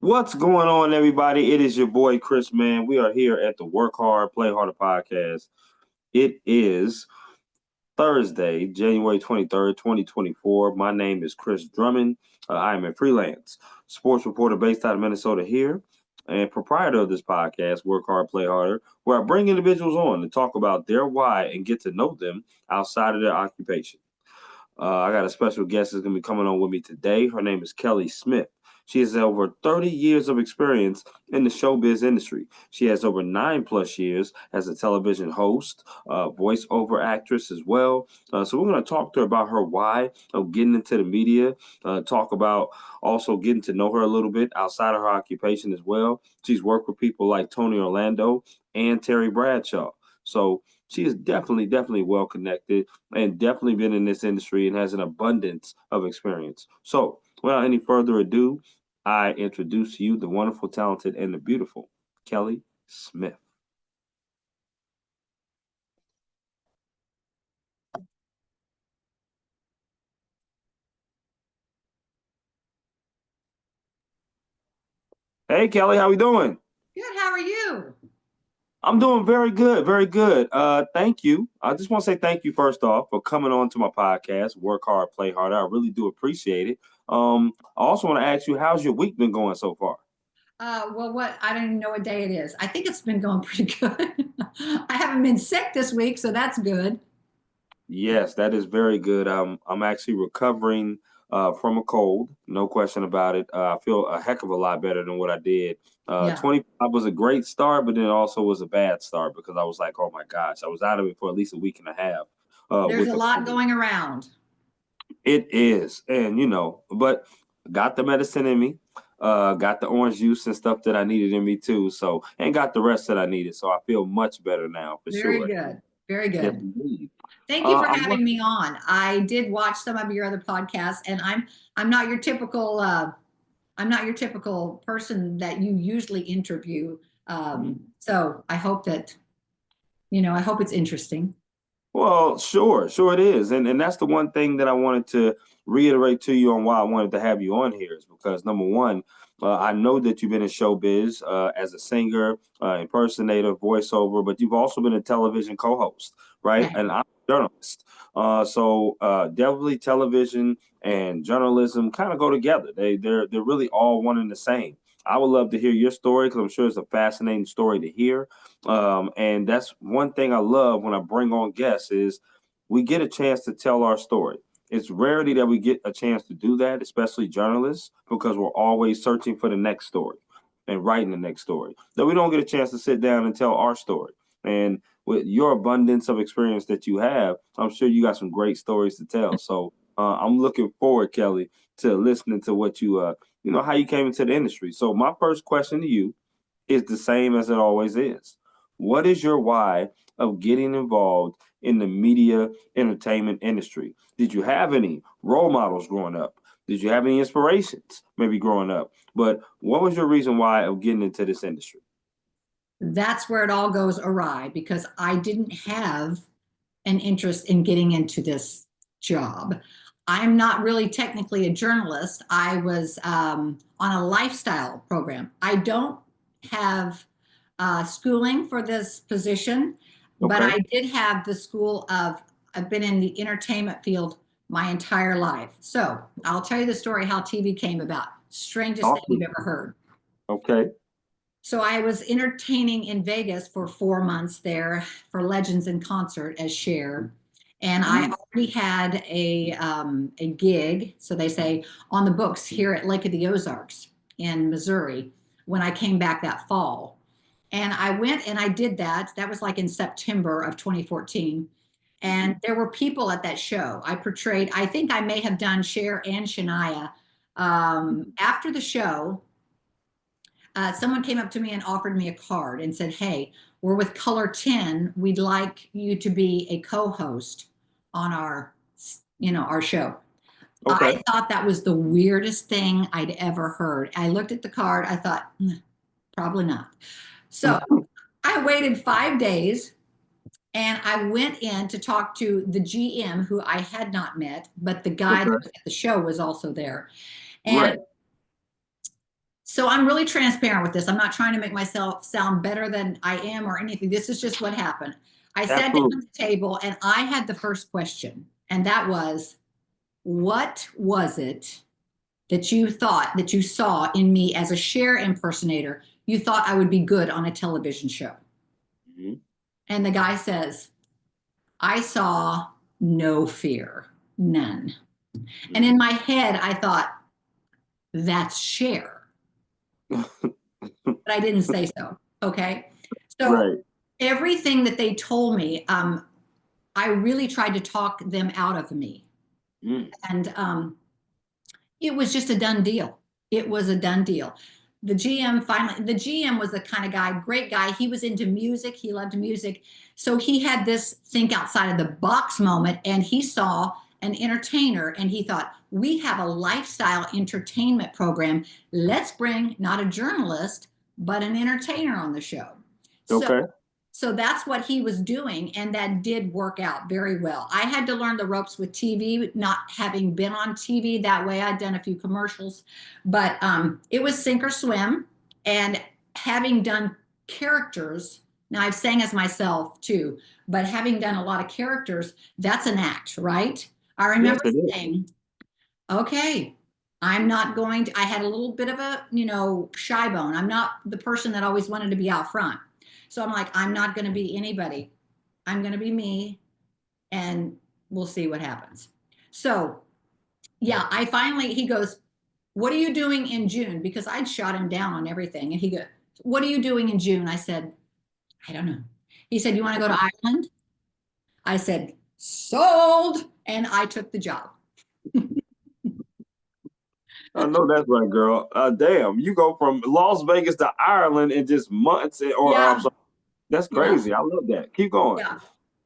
What's going on, everybody? It is your boy Chris, man. We are here at the Work Hard, Play Harder podcast. It is Thursday, January 23rd, 2024. My name is Chris Drummond. I am a freelance sports reporter based out of Minnesota here and proprietor of this podcast, Work Hard, Play Harder, where I bring individuals on to talk about their why and get to know them outside of their occupation. I got a special guest that's going to be coming on with me today. Her name is Kelly Smith. She has over 30 years of experience in the showbiz industry. She has over 9+ years as a television host, voiceover actress as well. So we're going to talk to her about her why of getting into the media, talk about also getting to know her a little bit outside of her occupation as well. She's worked with people like Tony Orlando and Terry Bradshaw. So she is definitely well connected and definitely been in this industry and has an abundance of experience. So, without any further ado, I introduce to you the wonderful, talented, and the beautiful Kelly Smith. Hey, Kelly, how we doing? Good. How are you? I'm doing very good, very good. Thank you. I just want to say thank you first off for coming on to my podcast, Work Hard, Play Harder. I really do appreciate it. I also want to ask you, how's your week been going so far? What I don't even know what day it is. I think it's been going pretty good. I haven't been sick this week, so that's good. Yes, that is very good. I'm actually recovering from a cold, no question about it. I feel a heck of a lot better than what I did. Yeah, 25 was a great start, but then it also was a bad start because I was like, oh my gosh, I was out of it for at least a week and a half there's with a the lot cold. going around. It is, and but got the medicine in me, got the orange juice and stuff that I needed in me too. So, and got the rest that I needed. So I feel much better now for Very sure. good. Very Yes, good. indeed. Thank you for I'm having me on. I did watch some of your other podcasts, and I'm not your typical I'm not your typical person that you usually interview. So I hope that I hope it's interesting. Well, sure it is. And that's the one thing that I wanted to reiterate to you on why I wanted to have you on here is because number one, I know that you've been in showbiz as a singer, impersonator, voiceover, but you've also been a television co-host, right? Right. And I'm a journalist. Definitely television and journalism kind of go together. They're really all one and the same. I would love to hear your story because I'm sure it's a fascinating story to hear. And that's one thing I love when I bring on guests is we get a chance to tell our story. It's rarely that we get a chance to do that, especially journalists, because we're always searching for the next story and writing the next story. That we don't get a chance to sit down and tell our story. And with your abundance of experience that you have, I'm sure you got some great stories to tell. So I'm looking forward, Kelly, to listening to what how you came into the industry. So my first question to you is the same as it always is. What is your why of getting involved in the media entertainment industry? Did you have any role models growing up? Did you have any inspirations maybe growing up? But what was your reason why of getting into this industry? That's where it all goes awry because I didn't have an interest in getting into this job. I'm not really technically a journalist. I was on a lifestyle program. I don't have schooling for this position, but Okay. I did have the school of, I've been in the entertainment field my entire life. So I'll tell you the story how TV came about. Strangest thing you've Awesome. ever heard. Okay. So I was entertaining in Vegas for 4 months there for Legends in Concert as Cher. And I Mm, already had a gig, so they say, on the books here at Lake of the Ozarks in Missouri when I came back that fall. And I went and I did that. That was like in September of 2014. mhm. And there were people at that show. I portrayed, I think I may have done Cher and Shania. After the show, someone came up to me and offered me a card and said, "Hey, we're with Color 10. We'd like you to be a co-host on our show." I Okay. thought that was the weirdest thing I'd ever heard. I looked at the card. I thought, probably not. So I waited 5 days and I went in to talk to the GM who I had not met, but the guy that Okay. was at the show was also there. And Right. So I'm really transparent with this. I'm not trying to make myself sound better than I am or anything. This is just what happened. I sat down at Absolutely. the table and I had the first question, and that was, what was it that you thought that you saw in me as a Cher impersonator? You thought I would be good on a television show. Mhm. And the guy says, I saw no fear, none. And in Mhm. my head, I thought, that's Cher. But I didn't say so. Okay. So Right. everything that they told me, I really tried to talk them out of me. Mm. And it was just a done deal. It was a done deal. The GM was the kind of guy, great guy. He was into music. He loved music. So he had this think outside of the box moment, and he saw an entertainer and he thought, we have a lifestyle entertainment program. Let's bring not a journalist, but an entertainer on the show. So Okay. so that's what he was doing, and that did work out very well. I had to learn the ropes with TV, not having been on TV that way. I'd done a few commercials, but it was sink or swim. And having done characters, now I've sang as myself too, but having done a lot of characters, that's an act, right? I Yes, remember it is. saying, okay, I'm not going to, I had a little bit of a, shy bone. I'm not the person that always wanted to be out front. So I'm like, I'm not going to be anybody. I'm going to be me, and we'll see what happens. So, yeah, he goes, what are you doing in June? Because I'd shot him down on everything. And he goes, what are you doing in June? I said, I don't know. He said, you want to go to Ireland? I said, sold. And I took the job. I know that's right, girl. Damn, you go from Las Vegas to Ireland in just months, or I'm Yeah. sorry, that's Yeah. crazy. I love that. Keep going. Yeah.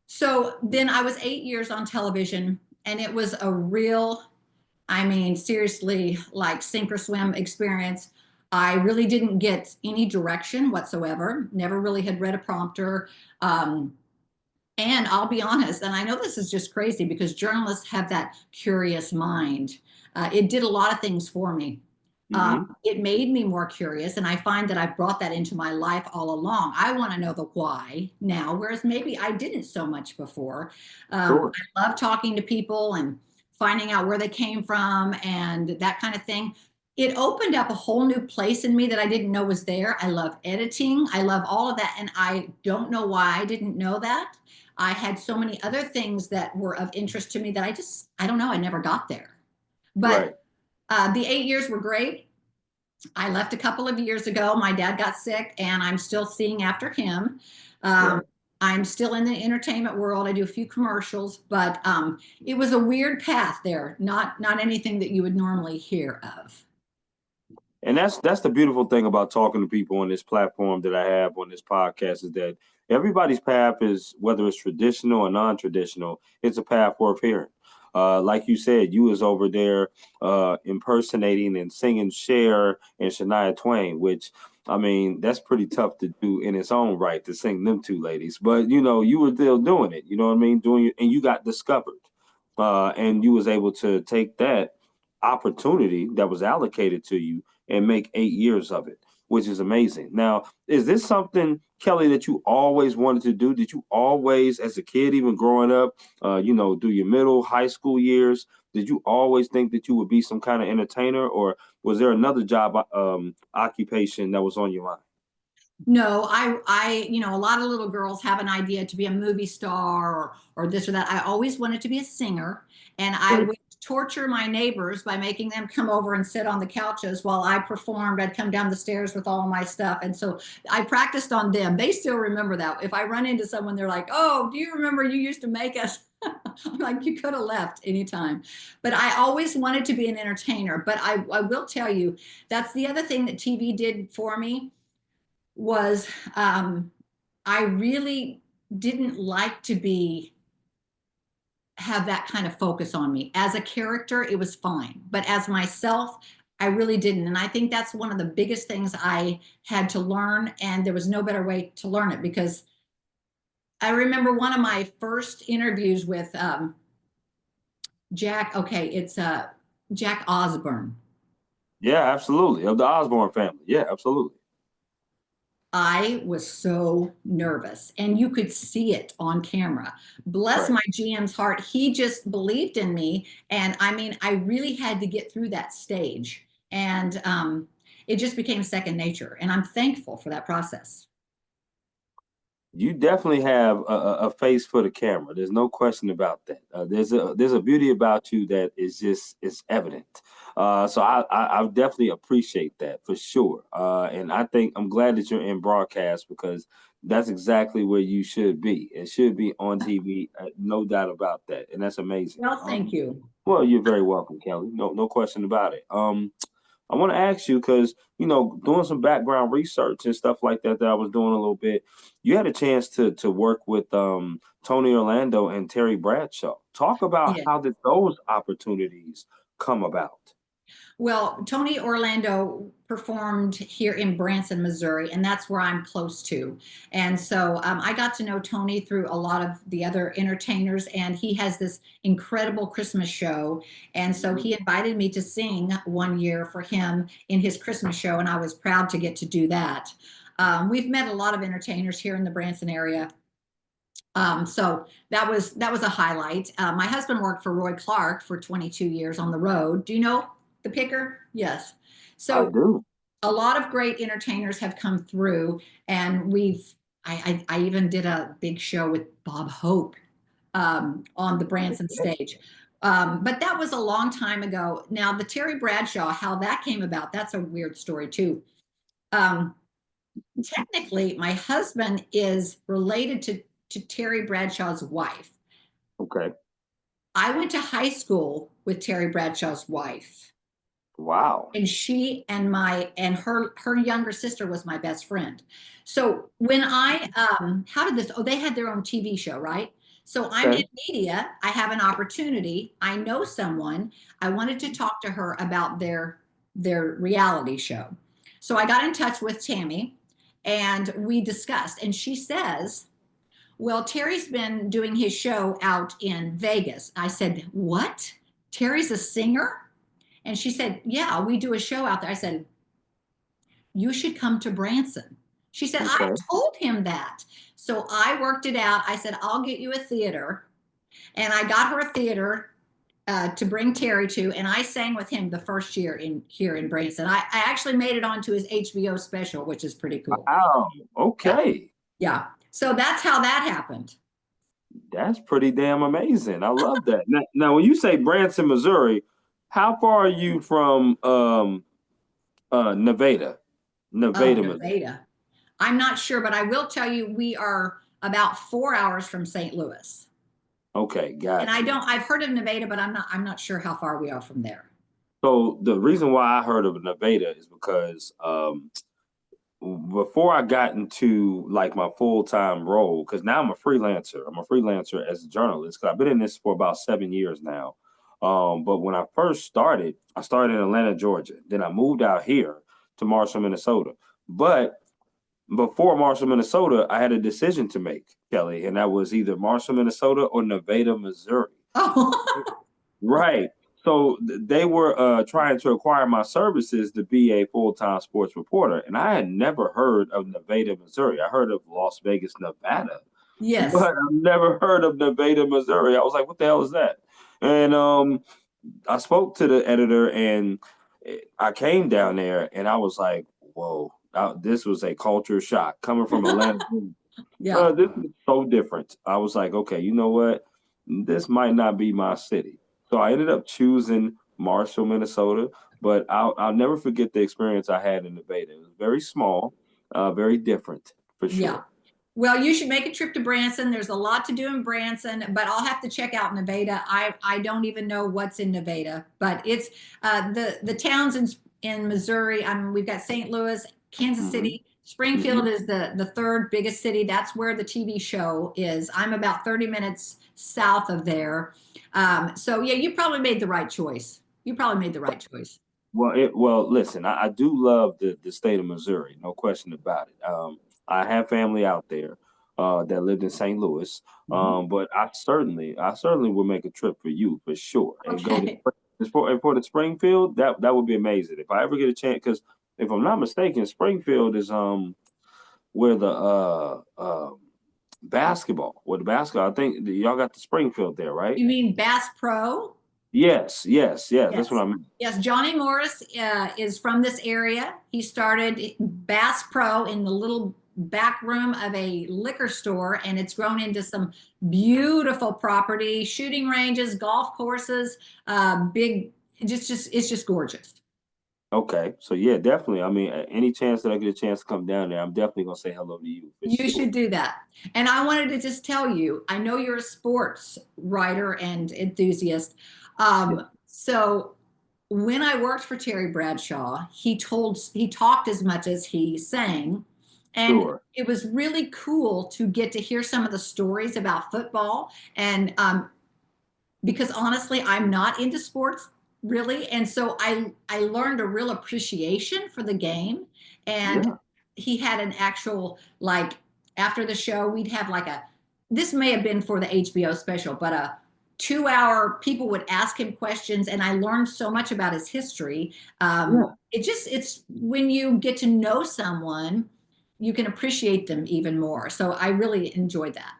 So then I was 8 years on television, and it was a real, I mean, seriously, like sink or swim experience. I really didn't get any direction whatsoever, never really had read a prompter. Um, and I'll be honest, and I know this is just crazy because journalists have that curious mind. It did a lot of things for me. Hmm. It made me more curious, and I find that I've brought that into my life all along. I want to know the why now, whereas maybe I didn't so much before. Sure. I love talking to people and finding out where they came from and that kind of thing. It opened up a whole new place in me that I didn't know was there. I love editing. I love all of that. And I don't know why I didn't know that. I had so many other things that were of interest to me that I don't know, I never got there. But Right. the 8 years were great. I left a couple of years ago. My dad got sick, and I'm still seeing after him. Um, Right. I'm still in the entertainment world. I do a few commercials, but it was a weird path there. Not anything that you would normally hear of. And that's the beautiful thing about talking to people on this platform that I have on this podcast is that everybody's path is, whether it's traditional or non-traditional, it's a path worth hearing. Like you said, you was over there impersonating and singing Cher and Shania Twain, which I mean that's pretty tough to do in its own right to sing them two ladies. But you know you were still doing it. You know what I mean? Doing it, and you got discovered, and you was able to take that opportunity that was allocated to you and make 8 years of it, which is amazing. Now, is this something, Kelly, that you always wanted to do? Did you always, as a kid, even growing up, do your middle, high school years, did you always think that you would be some kind of entertainer, or was there another job occupation that was on your mind? No, a lot of little girls have an idea to be a movie star or this or that. I always wanted to be a singer, and I Right. would torture my neighbors by making them come over and sit on the couches while I performed. I'd come down the stairs with all my stuff, and so I practiced on them. They still remember that. If I run into someone, they're like, "Oh, do you remember you used to make us?" I'm like, "You could have left anytime," but I always wanted to be an entertainer. But I will tell you, that's the other thing that TV did for me was I really didn't like to be have that kind of focus on me. As a character, it was fine, but as myself, I really didn't. And I think that's one of the biggest things I had to learn. And there was no better way to learn it because I remember one of my first interviews with Jack. Okay, it's Jack Osborne. Yeah, absolutely. Of the Osborne family. Yeah, absolutely. I was so nervous, and you could see it on camera. Bless Right. my GM's heart. He just believed in me. And I mean, I really had to get through that stage. And it just became second nature. And I'm thankful for that process. You definitely have a face for the camera. There's no question about that. There's a beauty about you that is evident. So I definitely appreciate that for sure. And I think I'm glad that you're in broadcast because that's exactly where you should be. It should be on TV, no doubt about that. And that's amazing. Well, thank you. Well, you're very welcome, Kelly. No question about it. I want to ask you because doing some background research and stuff like that that I was doing a little bit. You had a chance to work with Tony Orlando and Terry Bradshaw. Talk about Yeah. how did those opportunities come about? Well, Tony Orlando performed here in Branson, Missouri, and that's where I'm close to. And so I got to know Tony through a lot of the other entertainers, and he has this incredible Christmas show. And so Mhm. he invited me to sing one year for him in his Christmas show, and I was proud to get to do that. We've met a lot of entertainers here in the Branson area. So that was a highlight. My husband worked for Roy Clark for 22 years on the road. Do you know the Picker? Yes. I So do. a lot of great entertainers have come through, and I even did a big show with Bob Hope on the Branson Okay. stage. But that was a long time ago. Now the Terry Bradshaw, how that came about, that's a weird story too. Um, Technically, my husband is related to Terry Bradshaw's wife. Okay. I went to high school with Terry Bradshaw's wife, Wow. and she and her younger sister was my best friend. So when I how did this? Oh, they had their own TV show, right? So I'm in Okay. media. I have an opportunity. I know someone. I wanted to talk to her about their reality show. So I got in touch with Tammy, and we discussed. And she says, well, Terry's been doing his show out in Vegas. I said, what? Terry's a singer? And she said, yeah, we do a show out there. I said, you should come to Branson. She said, I Okay. told him that. So I worked it out. I said, I'll get you a theater. And I got her a theater to bring Terry to, and I sang with him the first year in here in Branson. I actually made it onto his HBO special, which is pretty cool. Wow. Yeah. Okay. Yeah. So that's how that happened. That's pretty damn amazing. I love that. Now, when you say Branson, Missouri, how far are you from Nevada? Oh, Nevada, Missouri. Nevada. I'm not sure, but I will tell you we are about 4 hours from St. Louis. Okay, And got you. I've heard of Nevada, but I'm not sure how far we are from there. So the reason why I heard of Nevada is because before I got into like my full time role, because now I'm a freelancer. I'm a freelancer as a journalist. Because I've been in this for about 7 years now. But when I first started, I started in Atlanta, Georgia. Then I moved out here to Marshall, Minnesota. But before Marshall, Minnesota, I had a decision to make, Kelly, and that was either Marshall, Minnesota or Nevada, Missouri. Oh, Right. So they were trying to acquire my services to be a full-time sports reporter, and I had never heard of Nevada, Missouri. I heard of Las Vegas, Nevada, yes. but I've never heard of Nevada, Missouri. I was like, "What the hell is that?" And I spoke to the editor, and I came down there, and I was like, "Whoa, this was a culture shock coming from Atlanta." Yeah. This is so different. I was like, okay, you know what? This might not be my city. So I ended up choosing Marshall, Minnesota. But I'll never forget the experience I had in Nevada. It was very small, very different for Yeah. sure. Well, you should make a trip to Branson. There's a lot to do in Branson, but I'll have to check out Nevada. I don't even know what's in Nevada, but it's the towns in Missouri. We've got St. Louis, Kansas Hmm. City. Springfield Hmm. is the third biggest city. That's where the TV show is. I'm about 30 minutes south of there. So yeah, you probably made the right choice. You probably made the right choice. Well, listen, I do love the state of Missouri, no question about it. I have family out there that lived in St. Louis, Mhm. but I certainly will make a trip for you for sure and go to Okay. For the Springfield, that would be amazing if I ever get a chance. Because if I'm not mistaken, Springfield is where the basketball, where the basketball. I think y'all got the Springfield there, right? You mean Bass Pro? Yes, yes, yes. That's what Yes. I meant. Yes, Johnny Morris is from this area. He started Bass Pro in the little back room of a liquor store, and it's grown into some beautiful property, shooting ranges, golf courses, big, just it's just gorgeous. Okay, so yeah, definitely. I mean, any chance that I get a chance to come down there, I'm definitely gonna say hello to you for You sure. should do that. And I wanted to just tell you, I know you're a sports writer and enthusiast. Yeah, So when I worked for Terry Bradshaw, he talked as much as he sang. And sure. it was really cool to get to hear some of the stories about football. And because honestly, I'm not into sports really, and so I learned a real appreciation for the game. And Yeah, he had an actual like after the show, we'd have like a this may have been for the HBO special, but a 2 hour people would ask him questions, and I learned so much about his history. yeah. It's when you get to know someone, you can appreciate them even more. So I really enjoyed that.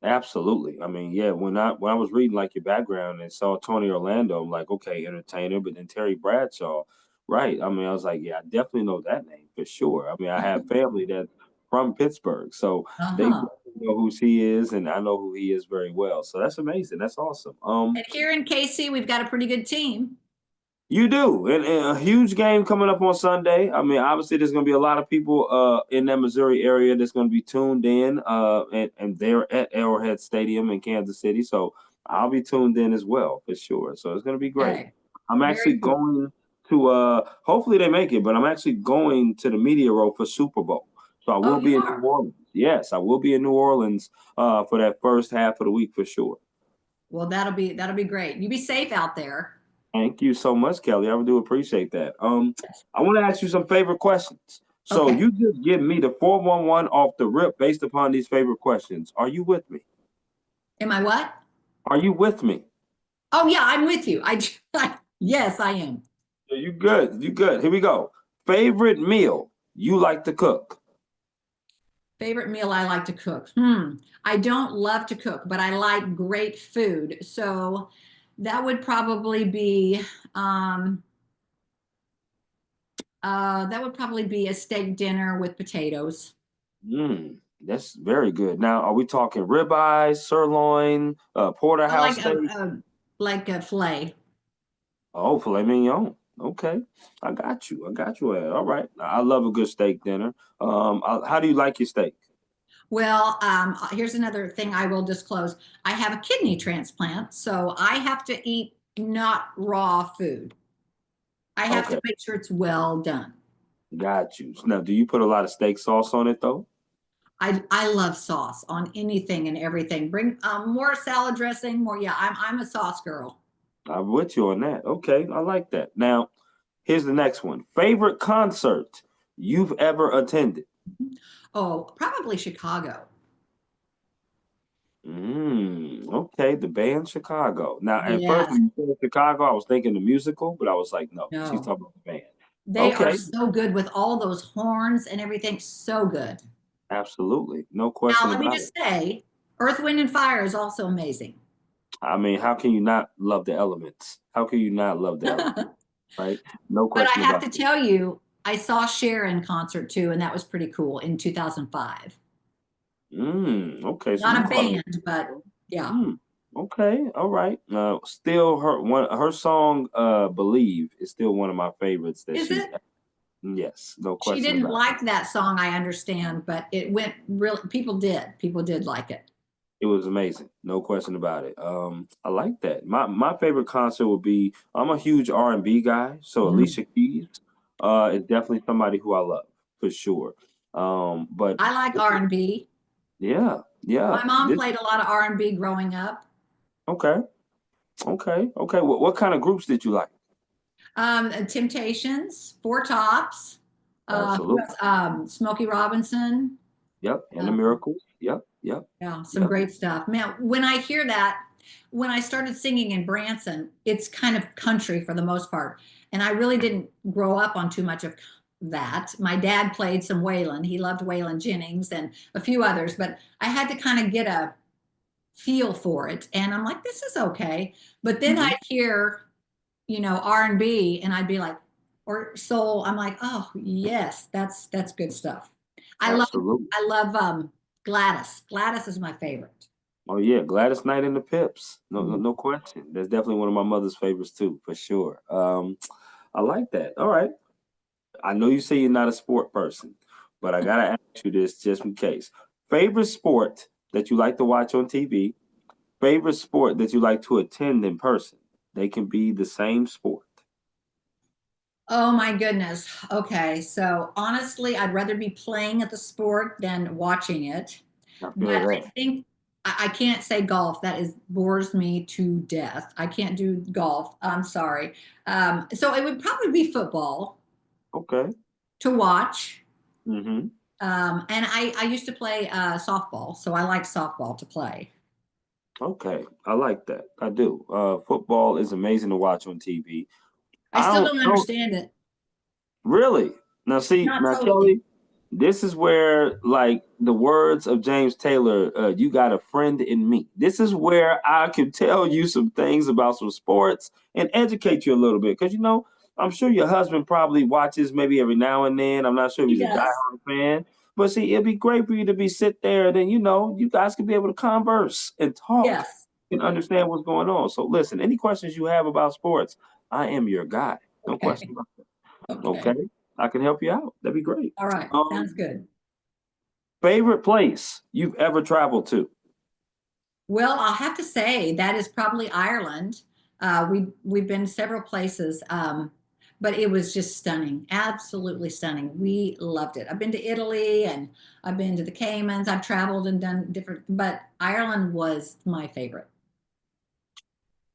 Absolutely. I mean, yeah, when I was reading like your background and saw Tony Orlando, I'm like, okay, entertainer, but then Terry Bradshaw, right. I mean, I was like, yeah, I definitely know that name for sure. I mean, I have family that's from Pittsburgh, so they Uh-huh. definitely know who he is, and I know who he is very well. So that's amazing. That's awesome. And here in KC, we've got a pretty good team. You do, and a huge game coming up on Sunday. I mean, obviously, there's going to be a lot of people in that Missouri area that's going to be tuned in, and they're at Arrowhead Stadium in Kansas City, so I'll be tuned in as well for sure. So it's going to be great. Okay. I'm actually Very cool. going to, hopefully they make it, but I'm actually going to the media row for Super Bowl, so I Oh, will you be in New are. Orleans. Yes, I will be in New Orleans for that first half of the week for sure. Well, that'll be great. You be safe out there. Thank you so much, Kelly. I do appreciate that. I want to ask you some favorite questions. So Okay. you just give me the 411 off the rip based upon these favorite questions. Are you with me? Am I what? Are you with me? Oh yeah, I'm with you. Yes, I am. You good. You good. Here we go. Favorite meal you like to cook? Favorite meal I like to cook. I don't love to cook, but I like great food. So that would probably be um that would probably be a steak dinner with potatoes. That's very good. Now, are we talking ribeye, sirloin, I porterhouse like steak? a filet. Oh, filet mignon. Okay, I got you. I got you. All right. I love a good steak dinner. How do you like your steak? Well, here's another thing I will disclose. I have a kidney transplant, so I have to eat not raw food. I have to Okay, make sure it's well done. got you. Now, do you put a lot of steak sauce on it though? I love sauce on anything and everything. Bring more salad dressing, more. Yeah, I'm a sauce girl. I'm with you on that. Okay, I like that. Now, here's the next one. Favorite concert you've ever attended? Oh, probably Chicago. Okay, the band Chicago. Now, at first Yes. when you said Chicago, I was thinking the musical, but I was like, no, she's No. talking about the band. They are Okay, so good with all those horns and everything. So good. absolutely. No Now, question let me about it. just say, Earth, Wind, and Fire is also amazing. I mean, how can you not love the elements? How can you not love the elements, But right? No I question have about to it. tell you, I saw Cher in concert too, and that was pretty cool in 2005. Okay, so you Not a caught it. band, but yeah. Mm, okay, all right. Still her song "Believe" is still one of my favorites that Is she's. it? Yes, no She question didn't about it. like that song, I understand, but it went real. People did. People did like it. It was amazing, no question about it. I like that. My favorite concert would be. I'm a huge R&B guy, so Mm. Alicia Keys is definitely somebody who I love for sure. But I like R&B. yeah, yeah. My mom played a lot of R&B growing up. Okay, okay. What kind of groups did you like? Temptations, Four Tops, who Absolutely. else? Smokey Robinson. Yep. And the Um, miracles. Yep. Yep. yeah, some Yep. great stuff. Man, when I hear that, when I started singing in Branson, it's kind of country for the most part. And I really didn't grow up on too much of that. My dad played some Waylon. He loved Waylon Jennings and a few others, but I had to kind of get a feel for it. And I'm like, this is okay. But then Hmm. I'd hear, R&B and I'd be like, or soul. I'm like, oh yes, that's good stuff. I love Absolutely. I love Gladys. Gladys is my favorite. Oh yeah, Gladys Knight and the Pips. No, no, Mhm. no question. That's definitely one of my mother's favorites too, for sure. I like that. All right. I know you say you're not a sport person, but I gotta ask you this just in case. Favorite sport that you like to watch on TV, favorite sport that you like to attend in person. They can be the same sport. Oh my goodness. Okay. So honestly, I'd rather be playing at the sport than watching it. I But feel I that. think I can't say golf. That is bores me to death. I can't do golf. I'm sorry. So it would probably be football Okay. to watch. Mm-hmm. And I used to play softball, so I like softball to play. Okay. I like that. I do. Football is amazing to watch on TV. I still don't I don't understand it. really. Now see, Not now totally. Kelly, this is where, like the words of James Taylor, you got a friend in me. This is where I can tell you some things about some sports and educate you a little bit. Because, I'm sure your husband probably watches maybe every now and then. I'm not sure if He he's a does. diehard fan. But see, it'd be great for you to be sit there and then, you guys could be able to converse and talk Yes. and understand what's going on. So listen, any questions you have about sports, I am your guy. No Okay. question about that. Okay. Okay. I can help you out. That'd be great. All right. Sounds Um, good. Favorite place you've ever traveled to? Well, I'll have to say that is probably Ireland. We've been several places, but it was just stunning, absolutely stunning. We loved it. I've been to Italy and I've been to the Caymans. I've traveled and done different, but Ireland was my favorite.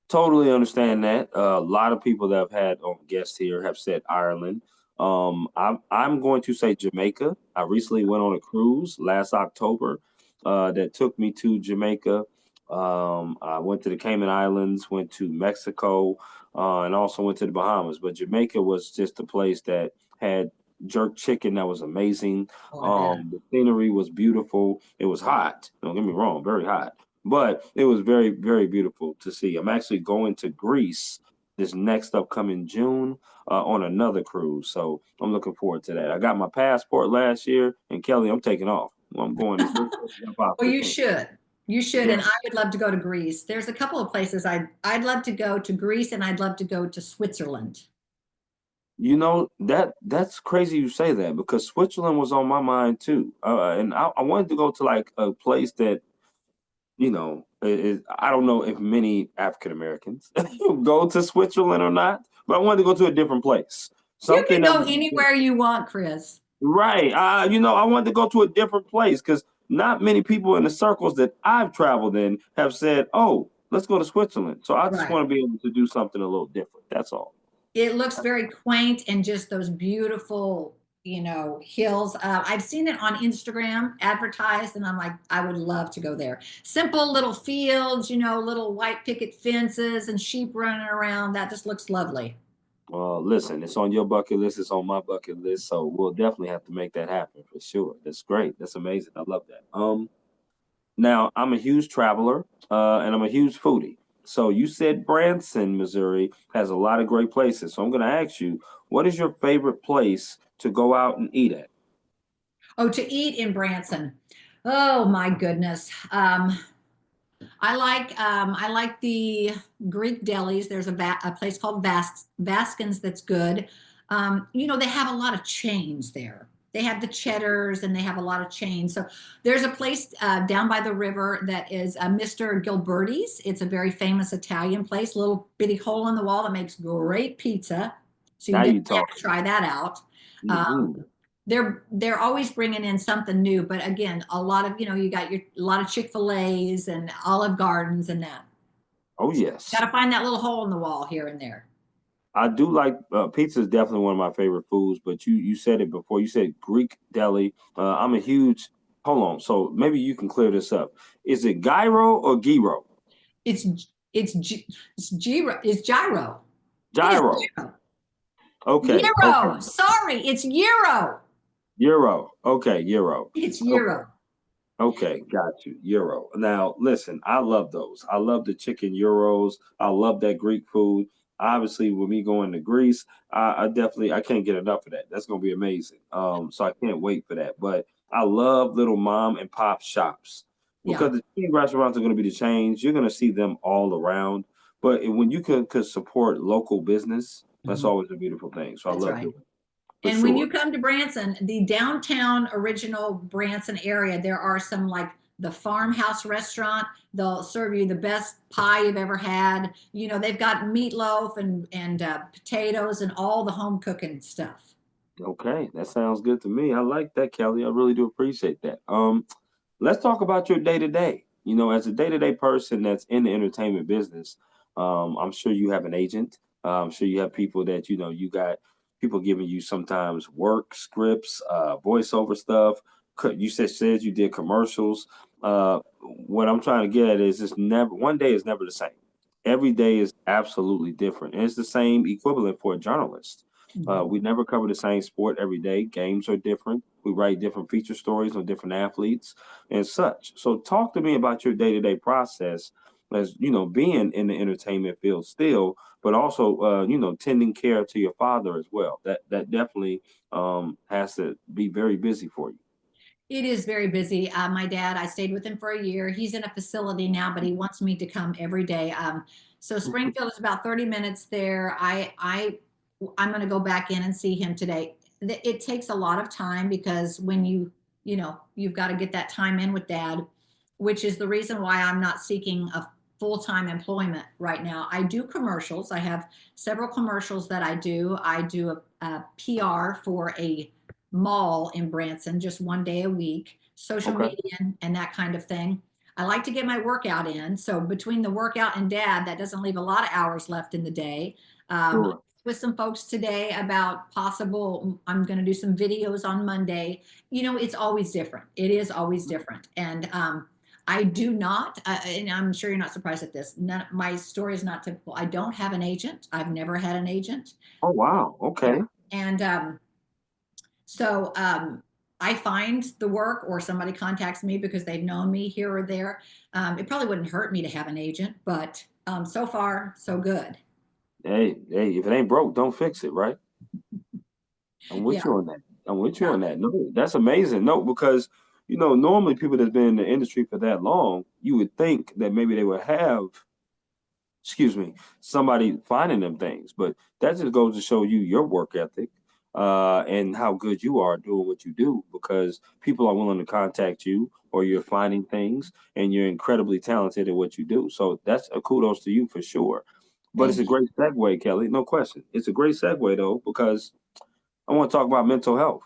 Totally understand that. A lot of people that have had on guests here have said Ireland. I'm going to say Jamaica. I recently went on a cruise last October that took me to Jamaica. I went to the Cayman Islands, went to Mexico, and also went to the Bahamas. But Jamaica was just a place that had jerk chicken that was amazing. Oh, I bet. The scenery was beautiful. It was hot. Don't get me wrong, very hot, but it was very, very beautiful to see. I'm actually going to Greece this next upcoming June on another cruise, so I'm looking forward to that. I got my passport last year, and Kelly, I'm taking off. Well, I'm going as quick as I Well, possibly you can. should. You should, Yeah, and I would love to go to Greece. There's a couple of places I'd love to go to Greece, and I'd love to go to Switzerland. that's crazy you say that because Switzerland was on my mind too, and I wanted to go to like a place that I don't know if many African Americans go to Switzerland or not, but I wanted to go to a different place. You Something can that go was anywhere you want, Chris. right. I wanted to go to a different place because not many people in the circles that I've traveled in have said, "Oh, let's go to Switzerland." So I just Right. want to be able to do something a little different. That's all. It looks very quaint and just those beautiful, hills. I've seen it on Instagram advertised, and I'm like, I would love to go there. Simple little fields, little white picket fences and sheep running around. That just looks lovely. Listen, it's on your bucket list. It's on my bucket list. So we'll definitely have to make that happen for sure. That's great. That's amazing. I love that. Now, I'm a huge traveler and I'm a huge foodie. So you said Branson, Missouri has a lot of great places. So I'm going to ask you, what is your favorite place to go out and eat at? Oh, to eat in Branson. Oh my goodness. I like the Greek delis. There's a place called Vaskin's that's good. They have a lot of chains there. They have the Cheddars and they have a lot of chains. So there's a place down by the river that is Mr. Gilberti's. It's a very famous Italian place, little bitty hole in the wall that makes great pizza. So you Now you definitely have to talking. try that out. Hmm. They're always bringing in something new, but again, a lot of you got a lot of Chick-fil-A's and Olive Gardens and that. Oh, Got yes. to find that little hole in the wall here and there. I do like pizza is definitely one of my favorite foods, but you said it before. You said Greek deli. I'm a huge, hold on. So maybe you can clear this up. Is it gyro or gyro? It's it's gyro. It's gyro. It is Gyro. gyro. Okay. Okay. Euro. Sorry, it's euro. Euro. Okay. Euro. It's Okay. euro. Okay, got you. Euro. Now, listen, I love those. I love the chicken euros. I love that Greek food. Obviously, with me going to Greece, I definitely I can't get enough of that. That's gonna be amazing. So I can't wait for that. But I love little mom and pop shops Yeah. because the chain restaurants are gonna be the change. You're gonna see them all around. But when you could support local business, that's Mhm. always a beautiful thing. So I That's love right. doing it for And when you sure. come to Branson, the downtown original Branson area, there are some like the farmhouse restaurant. They'll serve you the best pie you've ever had. You know, they've got meatloaf and potatoes and all the home cooking stuff. Okay, that sounds good to me. I like that, Kelly. I really do appreciate that. Let's talk about your day to day. You know, as a day to day person that's in the entertainment business, I'm sure you have an agent. I'm sure you have people that you got people giving you sometimes work scripts, voiceover stuff. You said you did commercials. What I'm trying to get at is just never one day is never the same. Every day is absolutely different, and it's the same equivalent for a journalist. Mhm. We never cover the same sport every day. Games are different. We write different feature stories on different athletes and such. So, talk to me about your day to day process as being in the entertainment field still, but also tending care to your father as well. That definitely has to be very busy for you. It is very busy. My dad, I stayed with him for a year. He's in a facility now, but he wants me to come every day. So Springfield is about 30 minutes there. I'm going to go back in and see him today. It takes a lot of time because when you've got to get that time in with dad, which is the reason why I'm not seeking a full-time employment right now. I do commercials. I have several commercials that I do. I do a PR for a mall in Branson just one day a week, social Okay, media and that kind of thing. I like to get my workout in. So between the workout and dad, that doesn't leave a lot of hours left in the day. sure. With some folks today about possible, I'm going to do some videos on Monday. You know, it's always different. It is always different. And I do not, and I'm sure you're not surprised at this. My story is not typical. I don't have an agent. I've never had an agent. Oh wow. Yeah. Okay. And so I find the work or somebody contacts me because they've known me here or there. It probably wouldn't hurt me to have an agent, but so far, so good. Hey, if it ain't broke, don't fix it, right? I'm with Yeah. you on that. I'm with you Yeah. on that. No, that's amazing. No, because normally people that's been in the industry for that long, you would think that maybe they would have, excuse me, somebody finding them things. But that just goes to show you your work ethic, and how good you are doing what you do because people are willing to contact you or you're finding things and you're incredibly talented at what you do. So that's a kudos to you for sure. But it's Thank a you. great segue, Kelly. No question. It's a great segue though, because I want to talk about mental health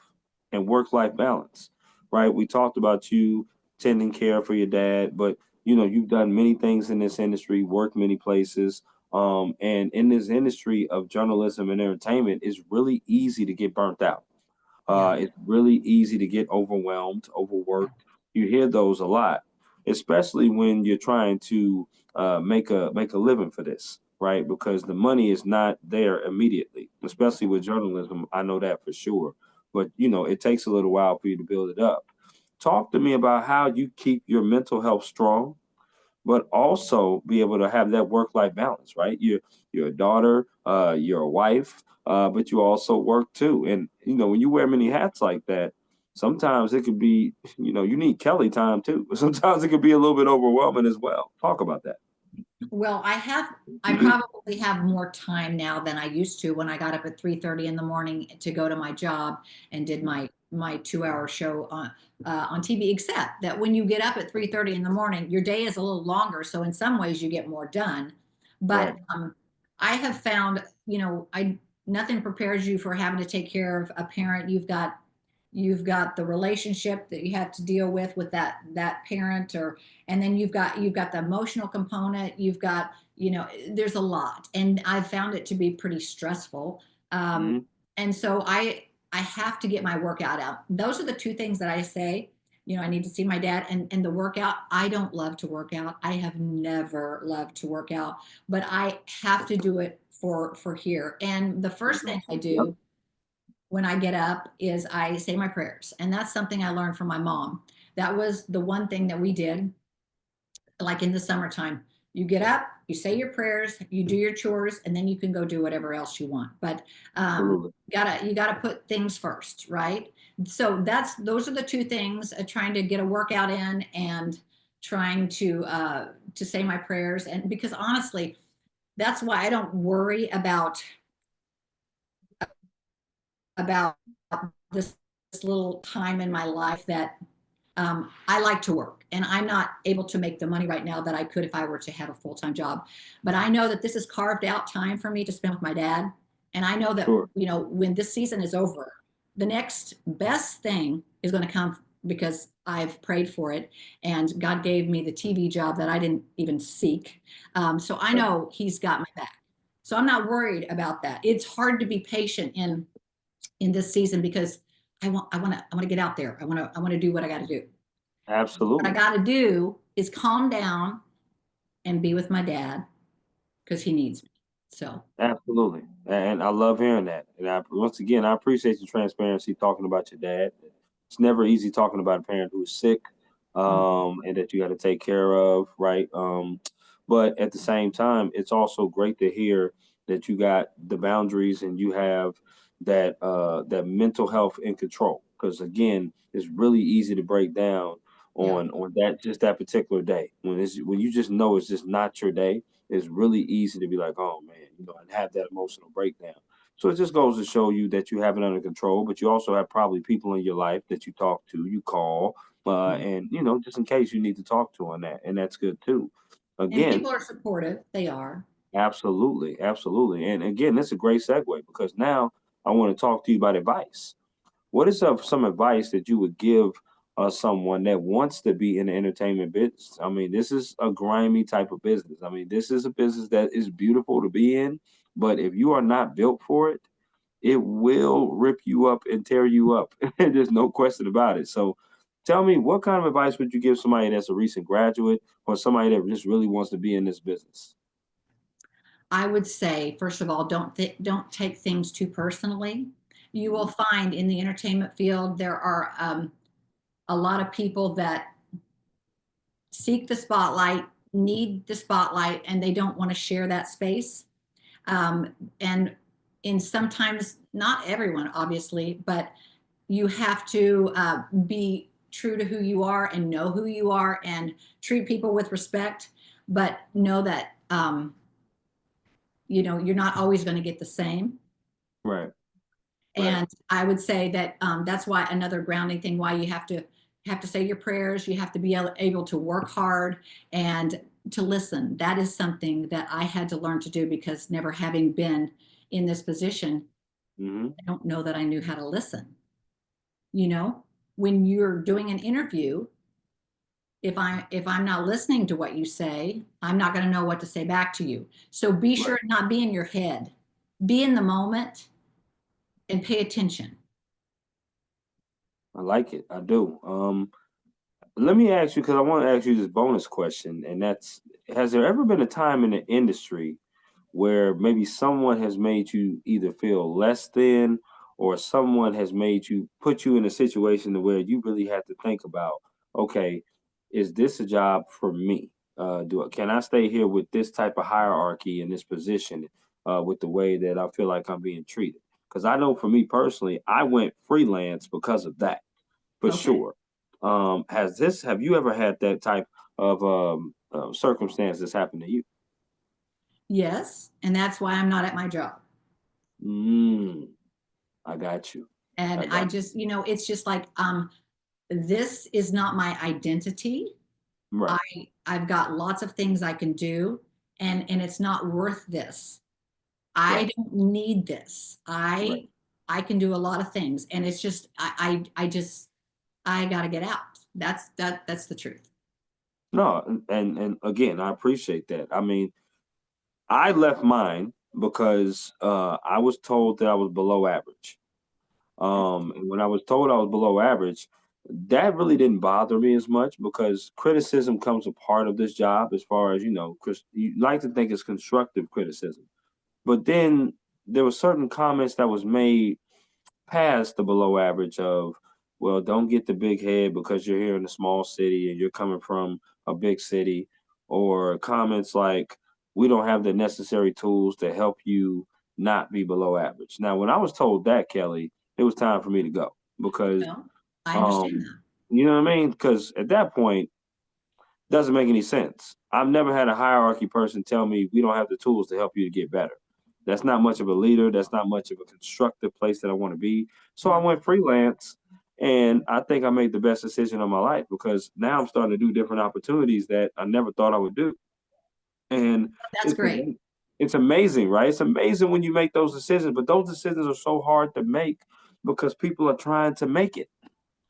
and work life balance, right? We talked about you tending care for your dad, but you've done many things in this industry, worked many places. And in this industry of journalism and entertainment, it's really easy to get burnt out. Yeah. It's really easy to get overwhelmed, overworked. You hear those a lot, especially when you're trying to make a living for this, right? Because the money is not there immediately, especially with journalism. I know that for sure. But it takes a little while for you to build it up. Talk to me about how you keep your mental health strong but also be able to have that work life balance, right? You're a daughter, you're a wife, but you also work too. And when you wear many hats like that, sometimes it could be, you need Kelly time too. Sometimes it could be a little bit overwhelming as well. Talk about that. Well, I probably have more time now than I used to when I got up at 3:30 in the morning to go to my job and did my 2 hour show on TV. Except that when you get up at 3:30 in the morning, your day is a little longer. So in some ways you get more done. But Right. I have found, I nothing prepares you for having to take care of a parent. You've got the relationship that you have to deal with that parent, or and then you've got the emotional component. You've got, there's a lot, and I've found it to be pretty stressful. um, Hmm. and so I have to get my workout out. Those are the two things that I say. I need to see my dad. And the workout, I don't love to work out. I have never loved to work out, but I have to do it for here. And the That's first thing I awesome. Yep. do when I get up is I say my prayers. And that's something I learned from my mom. That was the one thing that we did, like in the summertime. You get up, you say your prayers, you do your chores, and then you can go do whatever else you want. But Absolutely. you gotta put things first, right? So those are the two things: trying to get a workout in and trying to say my prayers. And because honestly, that's why I don't worry about this, this little time in my life that I like to work, and I'm not able to make the money right now that I could if I were to have a full time job. But I know that this is carved out time for me to spend with my dad. And I know that, Sure. when this season is over, the next best thing is going to come because I've prayed for it. And God gave me the TV job that I didn't even seek. So I Right. know He's got my back. So I'm not worried about that. It's hard to be patient in this season because I want to get out there. I want to do what I got to do. What I Absolutely. got to do is calm down and be with my dad because he needs me. So, Absolutely. And I love hearing that. And once again, I appreciate the transparency talking about your dad. It's never easy talking about a parent who's sick, mm, and that you got to take care of, right? But at the same time, it's also great to hear that you got the boundaries and you have that mental health in control. Because again, it's really easy to break down yeah. on that particular day when you just know it's just not your day. It's really easy to be like, oh man, and have that emotional breakdown. So it just goes to show you that you have it under control, but you also have probably people in your life that you talk to, you call, Mhm. and just in case you need to talk to on that, and that's good too. And Again, people are supportive. They are. absolutely, absolutely, and again, that's a great segue because now I want to talk to you about advice. What is some advice that you would give someone that wants to be in the entertainment business? I mean, this is a grimy type of business. I mean, this is a business that is beautiful to be in, but if you are not built for it, it will rip you up and tear you up. There's no question about it. So, tell me, what kind of advice would you give somebody that's a recent graduate or somebody that just really wants to be in this business? I would say, first of all, don't take things too personally. You will Mhm. find in the entertainment field there are a lot of people that seek the spotlight, need the spotlight, and they don't want to share that space. And in sometimes not everyone, obviously, but you have to be true to who you are and know who you are and treat people with respect, but know that you're not always going to get the same. Right, right. And I would say that that's why another grounding thing, why you have to say your prayers, you have to be able to work hard and to listen. That is something that I had to learn to do because never having been in this position, Hmm. I don't know that I knew how to listen. You know, when you're doing an interview, if I'm not listening to what you say, I'm not going to know what to say back to you. So be sure Right. to not be in your head. Be in the moment and pay attention. I like it. I do. Let me ask you because I want to ask you this bonus question, and that's: has there ever been a time in the industry where maybe someone has made you either feel less than, or someone has made you put you in a situation to where you really had to think about, okay, is this a job for me? Can I stay here with this type of hierarchy in this position, with the way that I feel like I'm being treated? Because I know for me personally, I went freelance because of that for Okay. sure. Have you ever had that type of circumstance that's happened to you? Yes, and that's why I'm not at my job. Mm, I got you. And I I got just, it's just like this is not my identity. you. I Right, I've got lots of things I can do and it's not worth this. I right, don't need this. right. I can do a lot of things and it's just I just I got to get out. That's the truth. No, and again, I appreciate that. I mean, I left mine because I was told that I was below average. And when I was told I was below average, That really didn't bother me as much because criticism comes a part of this job as far as, you like to think it's constructive criticism. But then there were certain comments that was made past the below average of, well, don't get the big head because you're here in a small city and you're coming from a big city, or comments like, we don't have the necessary tools to help you not be below average. Now, when I was told that, Kelly, it was time for me to go because, No, I understand um, that. you know what I mean? Because at that point, doesn't make any sense. I've never had a hierarchy person tell me we don't have the tools to help you to get better. That's not much of a leader. That's not much of a constructive place that I want to be. So I Mm. went freelance, and I think I made the best decision of my life because now I'm starting to do different opportunities that I never thought I would do. And That's it's great. it's amazing, right? It's amazing when you make those decisions, but those decisions are so hard to make because people are trying to make it,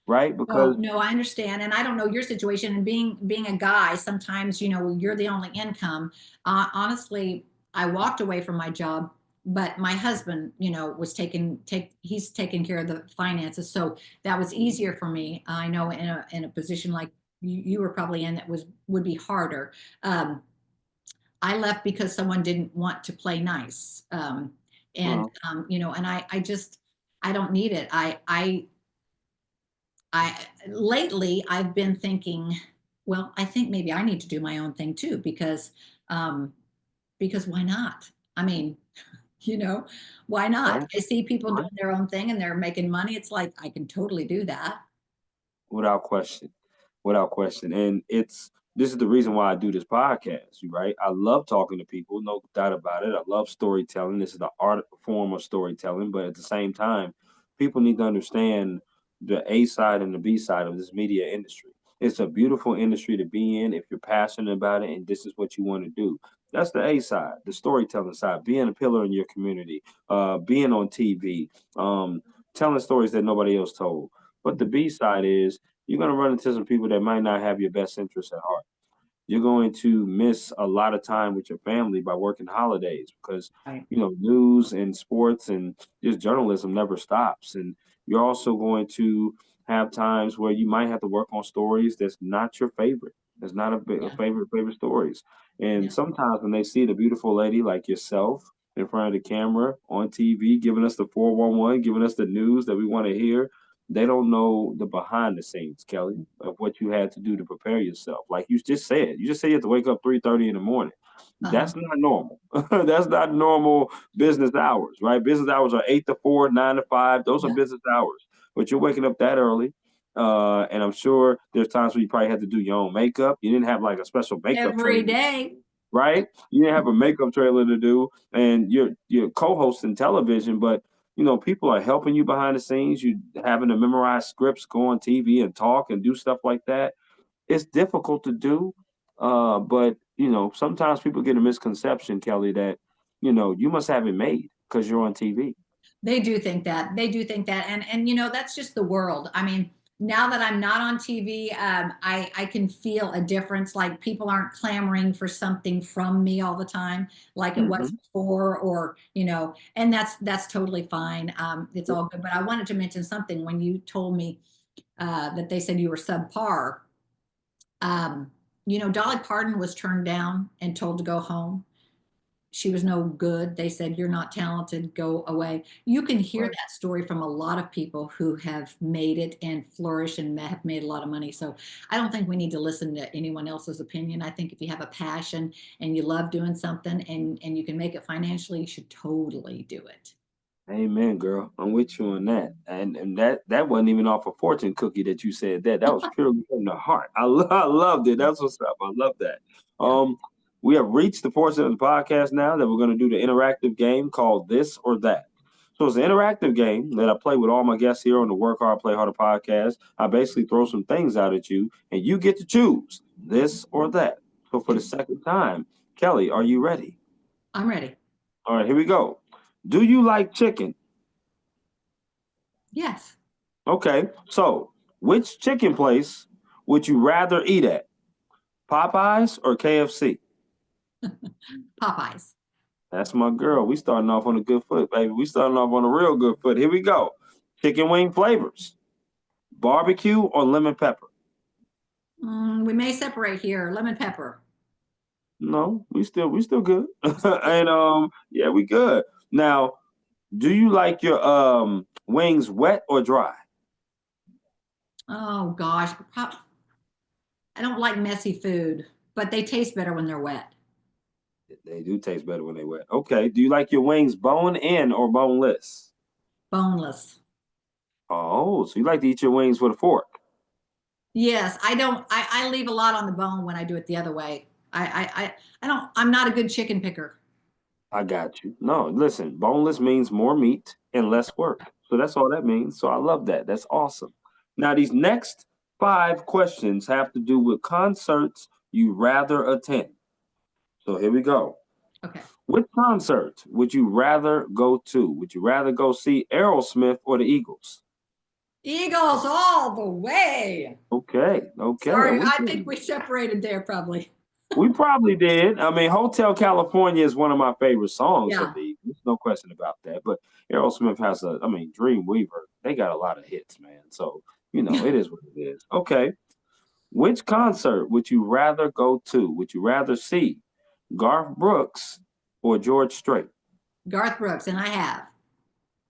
right? Oh, Because no, I understand. And I don't know your situation and being a guy, sometimes, you're the only income. Honestly, I walked away from my job, but my husband, he's taking care of the finances. So that was easier for me. I know in a position like you were probably in, that would be harder. Um, I left because someone didn't want to play nice. And well, and I don't need it. I lately I've been thinking, well, I think maybe I need to do my own thing too, um, because why not? I mean, you know, why not? right, I see people right. doing their own thing and they're making money. It's like I can totally do that. Without question, without question. And this is the reason why I do this podcast, right? I love talking to people, no doubt about it. I love storytelling. This is the art form of storytelling, but at the same time, people need to understand the A side and the B side of this media industry. It's a beautiful industry to be in if you're passionate about it and this is what you want to do. That's the A side, the storytelling side, being a pillar in your community, being on TV, telling stories that nobody else told. But the B side is you're going to run into some people that might not have your best interests at heart. You're going to miss a lot of time with your family by working holidays because, Right. news and sports and just journalism never stops. And you're also going to have times where you might have to work on stories that's not your favorite. That's not a Yeah. favorite stories. And Yeah. sometimes when they see the beautiful lady like yourself in front of the camera on TV, giving us the 411, giving us the news that we want to hear, they don't know the behind the scenes, Kelly, of what you had to do to prepare yourself. Like you just said, you have to wake up 3:30 in the morning. Uh-huh. That's not normal. That's not normal business hours, right? Business hours are 8 to 4, 9 to 5. Those are Yeah. business hours. But you're waking up that early. And I'm sure there's times where you probably had to do your own makeup. You didn't have like a special makeup Every trailer, day. right? You didn't have a makeup trailer to do, and you're co-hosting television, but people are helping you behind the scenes. You having to memorize scripts, go on TV and talk and do stuff like that. It's difficult to do, but sometimes people get a misconception, Kelly, that you must have it made because you're on TV. They do think that. They do think that. And that's just the world. I mean, now that I'm not on TV, I can feel a difference. Like people aren't clamoring for something from me all the time, like it was Hmm. before, or and that's totally fine. It's all good. But I wanted to mention something when you told me that they said you were subpar. Um, Dolly Parton was turned down and told to go home. She was no good. They said, "You're not talented, go away." You can hear Right. that story from a lot of people who have made it and flourished and have made a lot of money. So I don't think we need to listen to anyone else's opinion. I think if you have a passion and you love doing something and you can make it financially, you should totally do it. Amen, girl. I'm with you on that. And that wasn't even off a fortune cookie that you said that. That was purely from the heart. I loved it. That's what's up. I love that. Yeah. Um, we have reached the portion of the podcast now that we're going to do the interactive game called This or That. So it's an interactive game that I play with all my guests here on the Work Hard, Play Harder podcast. I basically throw some things out at you, and you get to choose this or that. So for the Okay. second time, Kelly, are you ready? I'm ready. All right, here we go. Do you like chicken? Yes. Okay, so which chicken place would you rather eat at? Popeyes or KFC? Popeyes. That's my girl. We starting off on a good foot, baby. We starting off on a real good foot. Here we go. Chicken wing flavors. Barbecue or lemon pepper? We may separate here. Lemon pepper. No, we still good. And yeah, we good. Now, do you like your wings wet or dry? Oh gosh, I don't like messy food, but they taste better when they're wet. They do taste better when they wet. Okay. Do you like your wings bone in or boneless? Boneless. Oh, so you like to eat your wings with a fork? Yes, I don't. I leave a lot on the bone when I do it the other way. I don't. I'm not a good chicken picker. I got you. No, listen, boneless means more meat and less work. So that's all that means. So I love that. That's awesome. Now, these next five questions have to do with concerts you rather attend. So here we go. Okay. Which concert would you rather go to? Would you rather go see Aerosmith or the Eagles? Eagles all the way. Okay, okay. Sorry, I think we separated there probably. We probably did. I mean, Hotel California is one of my favorite songs of Yeah. the Eagles. No question about that. But Aerosmith has I mean, Dreamweaver, they got a lot of hits, man. So, it is what it is. Okay. Which concert would you rather go to? Would you rather see Garth Brooks or George Strait? Garth Brooks, and I have.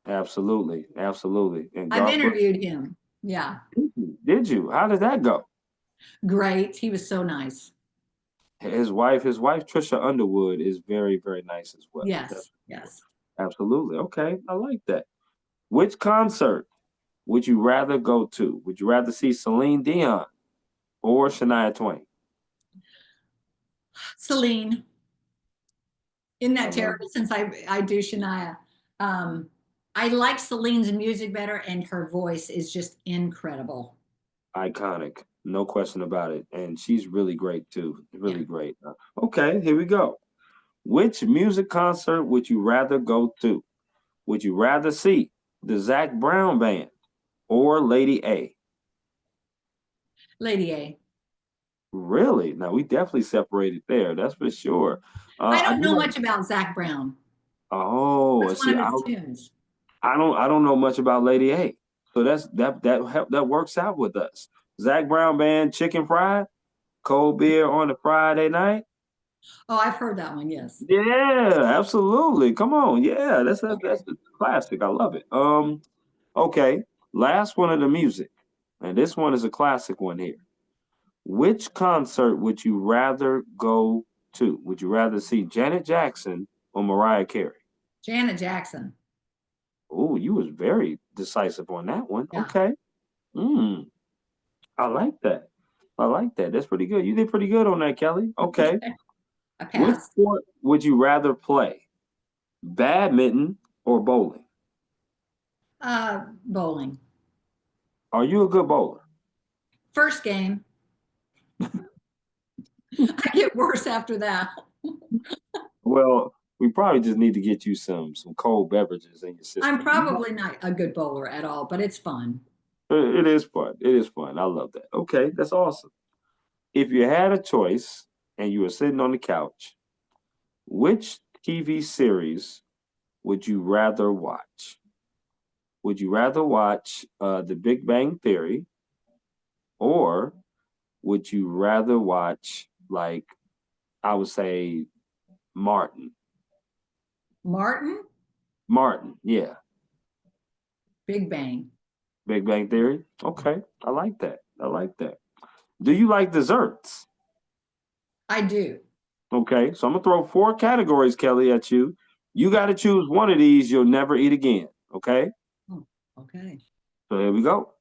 Absolutely. Absolutely. And I've Garth Brooks, interviewed him. Yeah. did you? How did that go? Great. He was so nice. His wife Trisha Underwood is very, very nice as well. Yes. Yes. Absolutely. Okay. I like that. Which concert would you rather go to? Would you rather see Celine Dion or Shania Twain? Celine. Isn't I that love terrible since I do Shania? Um, I like Celine's music better, and her voice is just incredible. iconic, no question about it. And she's really great too. Yeah. Really great. Okay, here we go. Which music concert would you rather go to? Would you rather see the Zach Brown Band or Lady A? Lady A. Really? Now we definitely separated there. That's for sure. I I don't do know like. much about Zach Brown. Oh, What's and one see, of I his don't. tunes? I don't know much about Lady A. So that works out with us. Zach Brown Band, Chicken Fried, cold beer on a Friday night. Oh, I've heard that one. Yes. Yeah, absolutely. Come on. Yeah, that's Okay. a classic. I love it. Okay. Last one of the music. And this one is a classic one here. Which concert would you rather go to? Would you rather see Janet Jackson or Mariah Carey? Janet Jackson. Oh, you was very decisive on that one. Yeah. Okay. Mm, I like that. I like that. That's pretty good. You did pretty good on that, Kelly. Okay. Okay. I Which passed. sport would you rather play? Badminton or bowling? Bowling. Are you a good bowler? First game. I get worse after that. Well, we probably just need to get you some cold beverages in your I'm system. probably not a good bowler at all, but it's fun. It is fun. It is fun. I love that. Okay, that's awesome. If you had a choice and you were sitting on the couch, which TV series would you rather watch? Would you rather watch The Big Bang Theory, or would you rather watch, like, I would say, Martin? Martin, Martin, yeah. Big Bang. Big Bang Theory. Okay, I like that. I like that. Do you like desserts? I do. Okay, so I'm gonna throw four categories, Kelly, at you. You got to choose one of these you'll never eat again. Okay, Oh, okay. so here we go.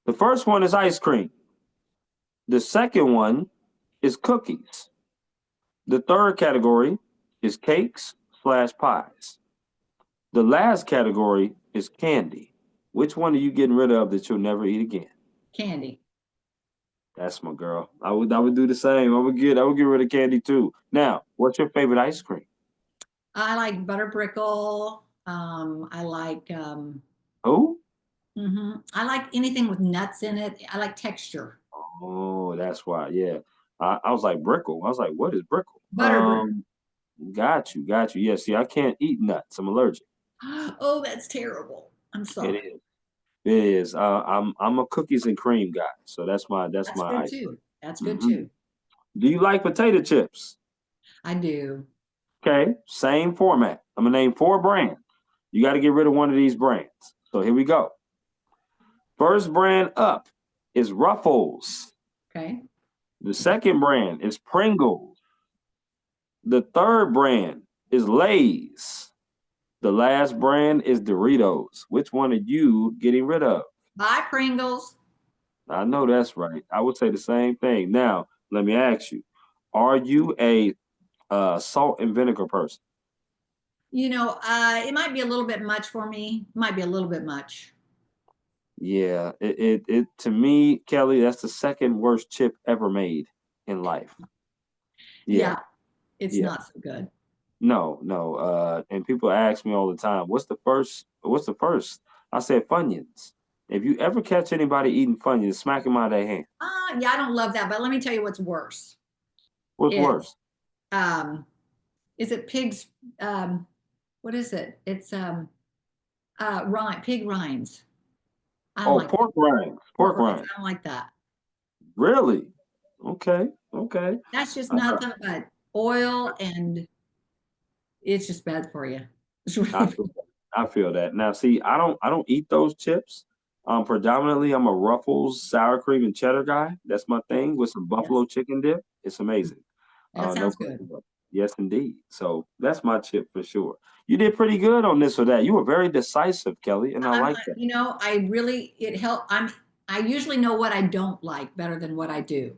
The first one is ice cream. The second one is cookies. The third category is cakes slash pies. The last category is candy. Which one are you getting rid of that you'll never eat again? Candy. That's my girl. I would do the same. I would get rid of candy too. Now, what's your favorite ice cream? I like butter brickle. I like Oh, I like anything with nuts in it. I like texture. oh, that's why. Yeah, I was like brickle. I was like, what is brickle? Butter brickle. Got you, got you. Yeah, see, I can't eat nuts. I'm allergic. Oh, that's terrible. I'm It sorry. is. It is. I'm a cookies and cream guy, so that's That's my good ice too. That's cream. good too. Do you like potato chips? I do. Okay, same format. I'm gonna name four brands. You got to get rid of one of these brands. So here we go. First brand up is Ruffles. Okay. The second brand is Pringles. The third brand is Lay's. The last brand is Doritos. Which one are you getting rid of? Bye, Pringles. I know that's right. I would say the same thing. Now, let me ask you: are you a salt and vinegar person? It might be a little bit much for me. Might be a little bit much. Yeah, it to me, Kelly, that's the second worst chip ever made in life. Yeah, Yeah, it's yeah. not so good. No, no. And people ask me all the time, what's the first? What's the first? I said Funyuns. If you ever catch anybody eating Funyuns, smack them out of their hand. Yeah, I don't love that, but let me tell you what's worse. What's It's worse? um, is it pigs? What is it? It's pig rinds. I don't Oh, like that. pork rinds. Pork Pork rinds. rinds. I don't like that. Really? Okay, okay. That's just I know. nothing but oil, and it's just bad for you. It's I really feel that. I feel that. Now, see, I don't eat those chips. Predominantly, I'm a Ruffles sour cream and cheddar guy. That's my thing with some buffalo yes. chicken dip. It's amazing. That No sounds question good. about it. Yes, indeed. So that's my chip for sure. You did pretty good on this or that. You were very decisive, Kelly, and I I'm, like that. I really it help. I usually know what I don't like better than what I do.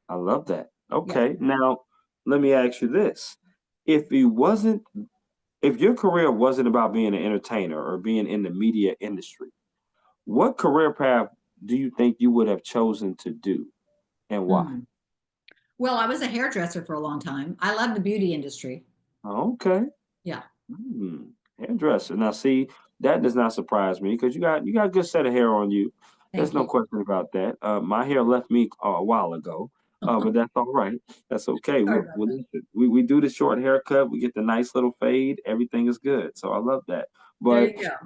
I love that. Yes. Okay, now let me ask you this: if it wasn't, if your career wasn't about being an entertainer or being in the media industry, what career path do you think you would have chosen to do and why? Mm. Well, I was a hairdresser for a long time. I love the beauty industry. Okay. Yeah. Hmm. Hairdresser. Now, see, that does not surprise me because you got a good set of hair on you. There's Thank no you. question about that. My hair left me a while ago, but that's all right. That's okay. Sorry about that. Listen, we do the short haircut. We get the nice little fade. Everything is good. So I love that. There But you go.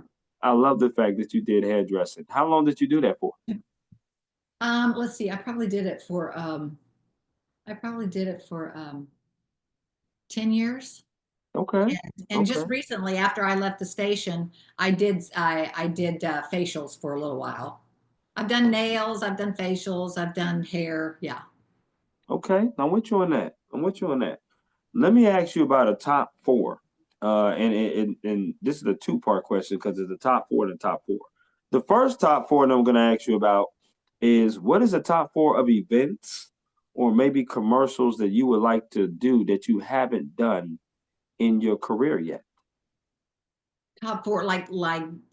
I love the fact that you did hairdressing. How long did you do that for? Let's see. I probably did it for 10 years. Okay. And Okay. just recently, after I left the station, I did facials for a little while. I've done nails, I've done facials, I've done hair. Yeah. Okay. I'm with you on that. I'm with you on that. Let me ask you about a top four. And this is a two-part question because it's the top four and the top four. The first top four that I'm going to ask you about is what is the top four of events or maybe commercials that you would like to do that you haven't done in your career yet? Top four,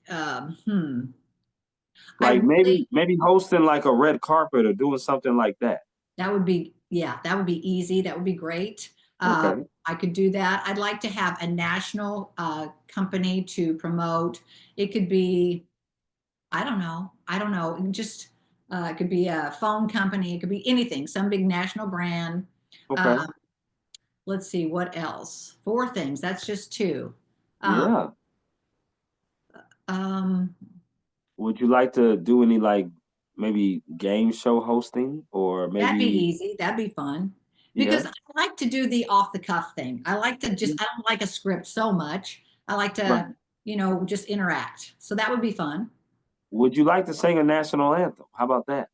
um, hmm. I Like maybe really, maybe hosting like a red carpet or doing something like that. that would be, yeah, that would be easy. That would be great. Okay. I could do that. I'd like to have a national company to promote. It could be, I don't know. I don't know. Just it could be a phone company. It could be anything. Some big national brand. Okay. Um, let's see what else. Four things. That's just two. Um, Yeah. um, Would you like to do any like maybe game show hosting or that'd be maybe easy. That'd be fun yeah? because I like to do the off the cuff thing. I like to Yeah. I don't like a script so much. I like Right. to, just interact. So that would be fun. Would you like to sing a national anthem? How about that?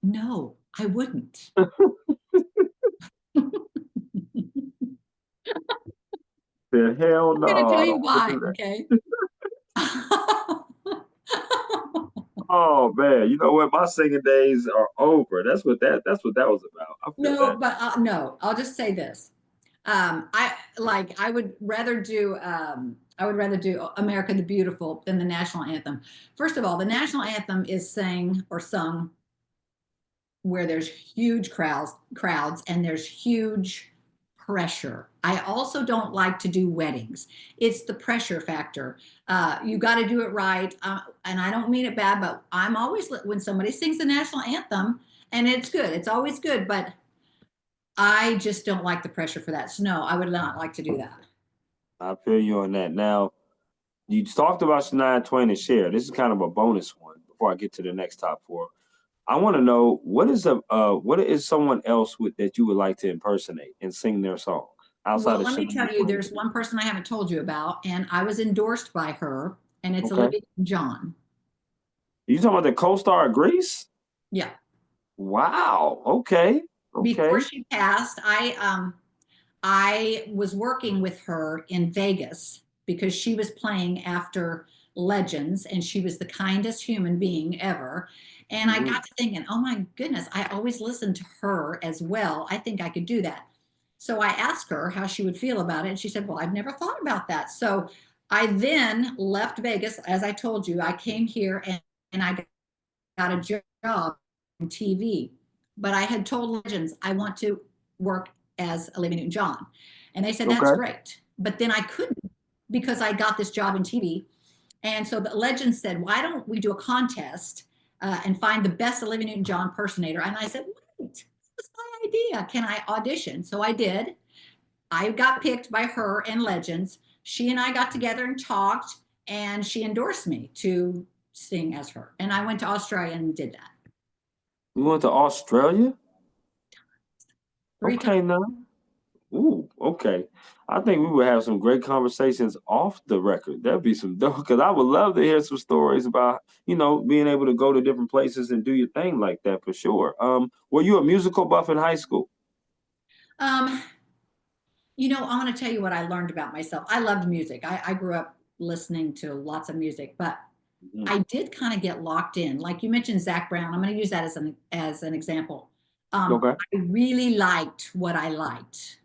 No, I wouldn't. The hell I'm going to no, tell I you don't want to why. do that. Okay. Oh man, you know what? My singing days are over. That's what that was about. I feel that. No, but no, I'll just say this. I would rather do America the Beautiful than the national anthem. First of all, the national anthem is sang or sung where there's huge crowds and there's huge pressure. I also don't like to do weddings. It's the pressure factor. You got to do it right. And I don't mean it bad, but I'm always, when somebody sings the national anthem, and it's good, it's always good, but I just don't like the pressure for that. So no, I would not like to do that. I feel you on that. Now, you talked about Shania Twain and Cher. This is kind of a bonus one. before I get to the next top four. I want to know what is someone else that you would like to impersonate and sing their songs outside Well, of let me Shania tell you, Twain? there's one person I haven't told you about, and I was endorsed by her, and it's Okay. Olivia John. You talking about the co-star of Grease? Yeah. Wow. Okay. Before Okay. she passed, I was working with her in Vegas because she was playing after legends and she was the kindest human being ever. And I Hmm. got to thinking, oh my goodness, I always listened to her as well. I think I could do that. So I asked her how she would feel about it. And she said, well, I've never thought about that. So I then left Vegas. As I told you, I came here and I got a job in TV. But I had told Legends I want to work as Olivia Newton-John. And they said, that's Okay. great. But then I couldn't because I got this job in TV. And so the Legends said, why don't we do a contest and find the best Olivia Newton-John impersonator? And I said, wait, that's my idea. Can I audition? So I did. I got picked by her and Legends. She and I got together and talked, and she endorsed me to sing as her. And I went to Australia and did that You went to Australia? 3 times. Okay, now. Ooh, okay. I think we would have some great conversations off the record. That'd be some dope because I would love to hear some stories about, being able to go to different places and do your thing like that for sure. Were you a musical buff in high school? Um, I want to tell you what I learned about myself. I loved music. I grew up listening to lots of music, but Mhm. I did kind of get locked in. Like you mentioned Zach Brown. I'm going to use that as an example. Okay. I really liked what I liked.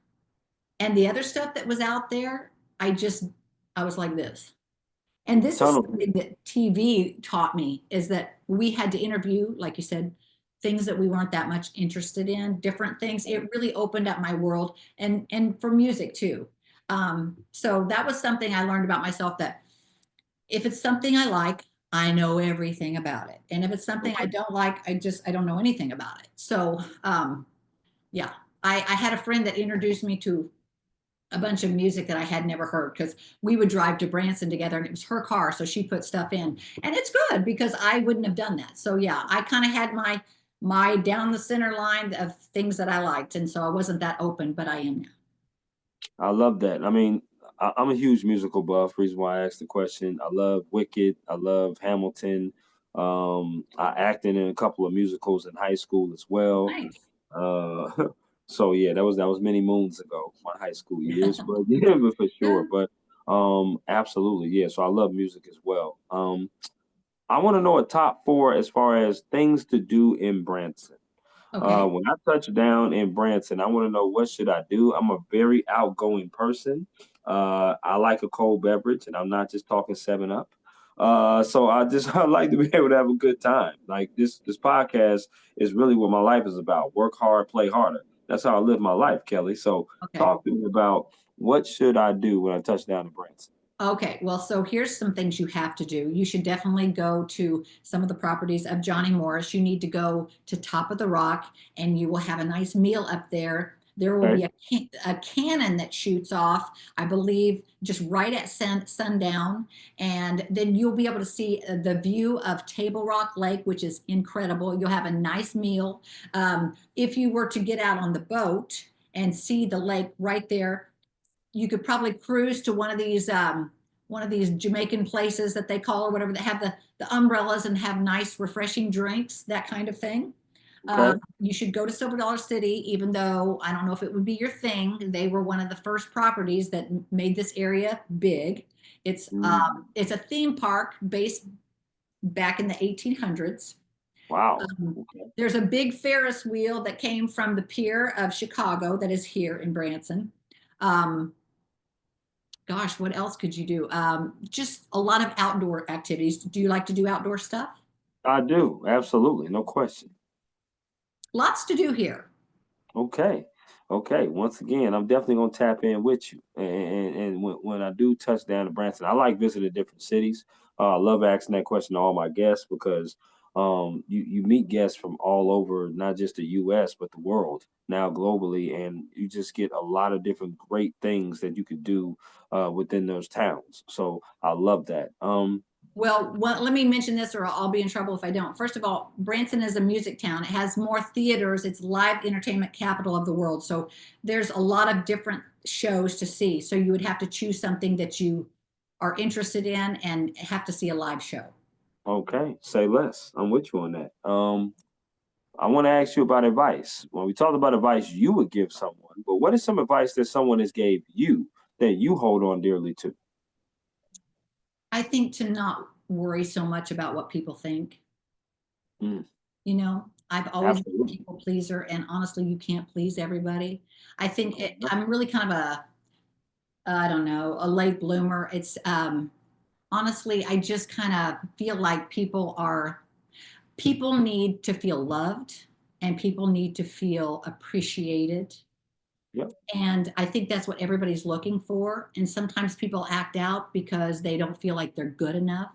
And the other stuff that was out there, I was like this. And this is Tunnel. something that TV taught me is that we had to interview, like you said, things that we weren't that much interested in, different things. It really opened up my world and for music too. So that was something I learned about myself that if it's something I like, I know everything about it. And if it's something I Okay. don't like, I don't know anything about it. So yeah, I had a friend that introduced me to a bunch of music that I had never heard because we would drive to Branson together and it was her car. So she put stuff in and it's good because I wouldn't have done that. So yeah, I kind of had my down the center line of things that I liked. And so I wasn't that open, but I am now. I love that. I mean, I'm a huge musical buff. Reason why I asked the question. I love Wicked. I love Hamilton. I acted in a couple of musicals in high school as well. Nice. Uh, so yeah, that was many moons ago, my high school years, but yeah, but for sure. Yeah. But absolutely, yeah. So I love music as well. I want to know a top four as far as things to do in Branson. Okay. When I touch down in Branson, I want to know what should I do. I'm a very outgoing person. I like a cold beverage, and I'm not just talking Seven Up. So I like to be able to have a good time. Like this podcast is really what my life is about. Work hard, play harder. That's how I live my life, Kelly. So Okay. talk to me about what should I do when I touch down in Branson. Okay, well, so here's some things you have to do. You should definitely go to some of the properties of Johnny Morris. You need to go to Top of the Rock and you will have a nice meal up there. There will Okay. be a cannon that shoots off, I believe, just right at sundown. And then you'll be able to see the view of Table Rock Lake, which is incredible. You'll have a nice meal. If you were to get out on the boat and see the lake right there, you could probably cruise to one of these Jamaican places that they call or whatever that have the umbrellas and have nice refreshing drinks, that kind of thing. Okay. You should go to Silver Dollar City, even though I don't know if it would be your thing. They were one of the first properties that made this area big. It's Mm, um, it's a theme park based back in the 1800s. wow. Um, Okay. there's a big Ferris wheel that came from the pier of Chicago that is here in Branson. Um, Gosh, what else could you do? Just a lot of outdoor activities. Do you like to do outdoor stuff? I do. Absolutely. No question. Lots to do here. Okay. Okay. Once again, I'm definitely gonna tap in with you. And when I do touch down to Branson, I like visiting different cities. I love asking that question to all my guests because you meet guests from all over, not just the US, but the world now globally, and you just get a lot of different great things that you could do within those towns. So I love that. Well, let me mention this or I'll be in trouble if I don't. First of all, Branson is a music town. It has more theaters. It's live entertainment capital of the world. So there's a lot of different shows to see. So you would have to choose something that you are interested in and have to see a live show. Okay, say less. I'm with you on that. I want to ask you about advice. When we talked about advice you would give someone, but what is some advice that someone has gave you that you hold on dearly to? I think to not worry so much about what people think. Mm, I've always been a absolutely. people pleaser, and honestly, you can't please everybody. No, I'm really kind of I don't know, a late bloomer. It's honestly, I just kind of feel like people need to feel loved and people need to feel appreciated. yep, And I think that's what everybody's looking for. And sometimes people act out because they don't feel like they're good enough.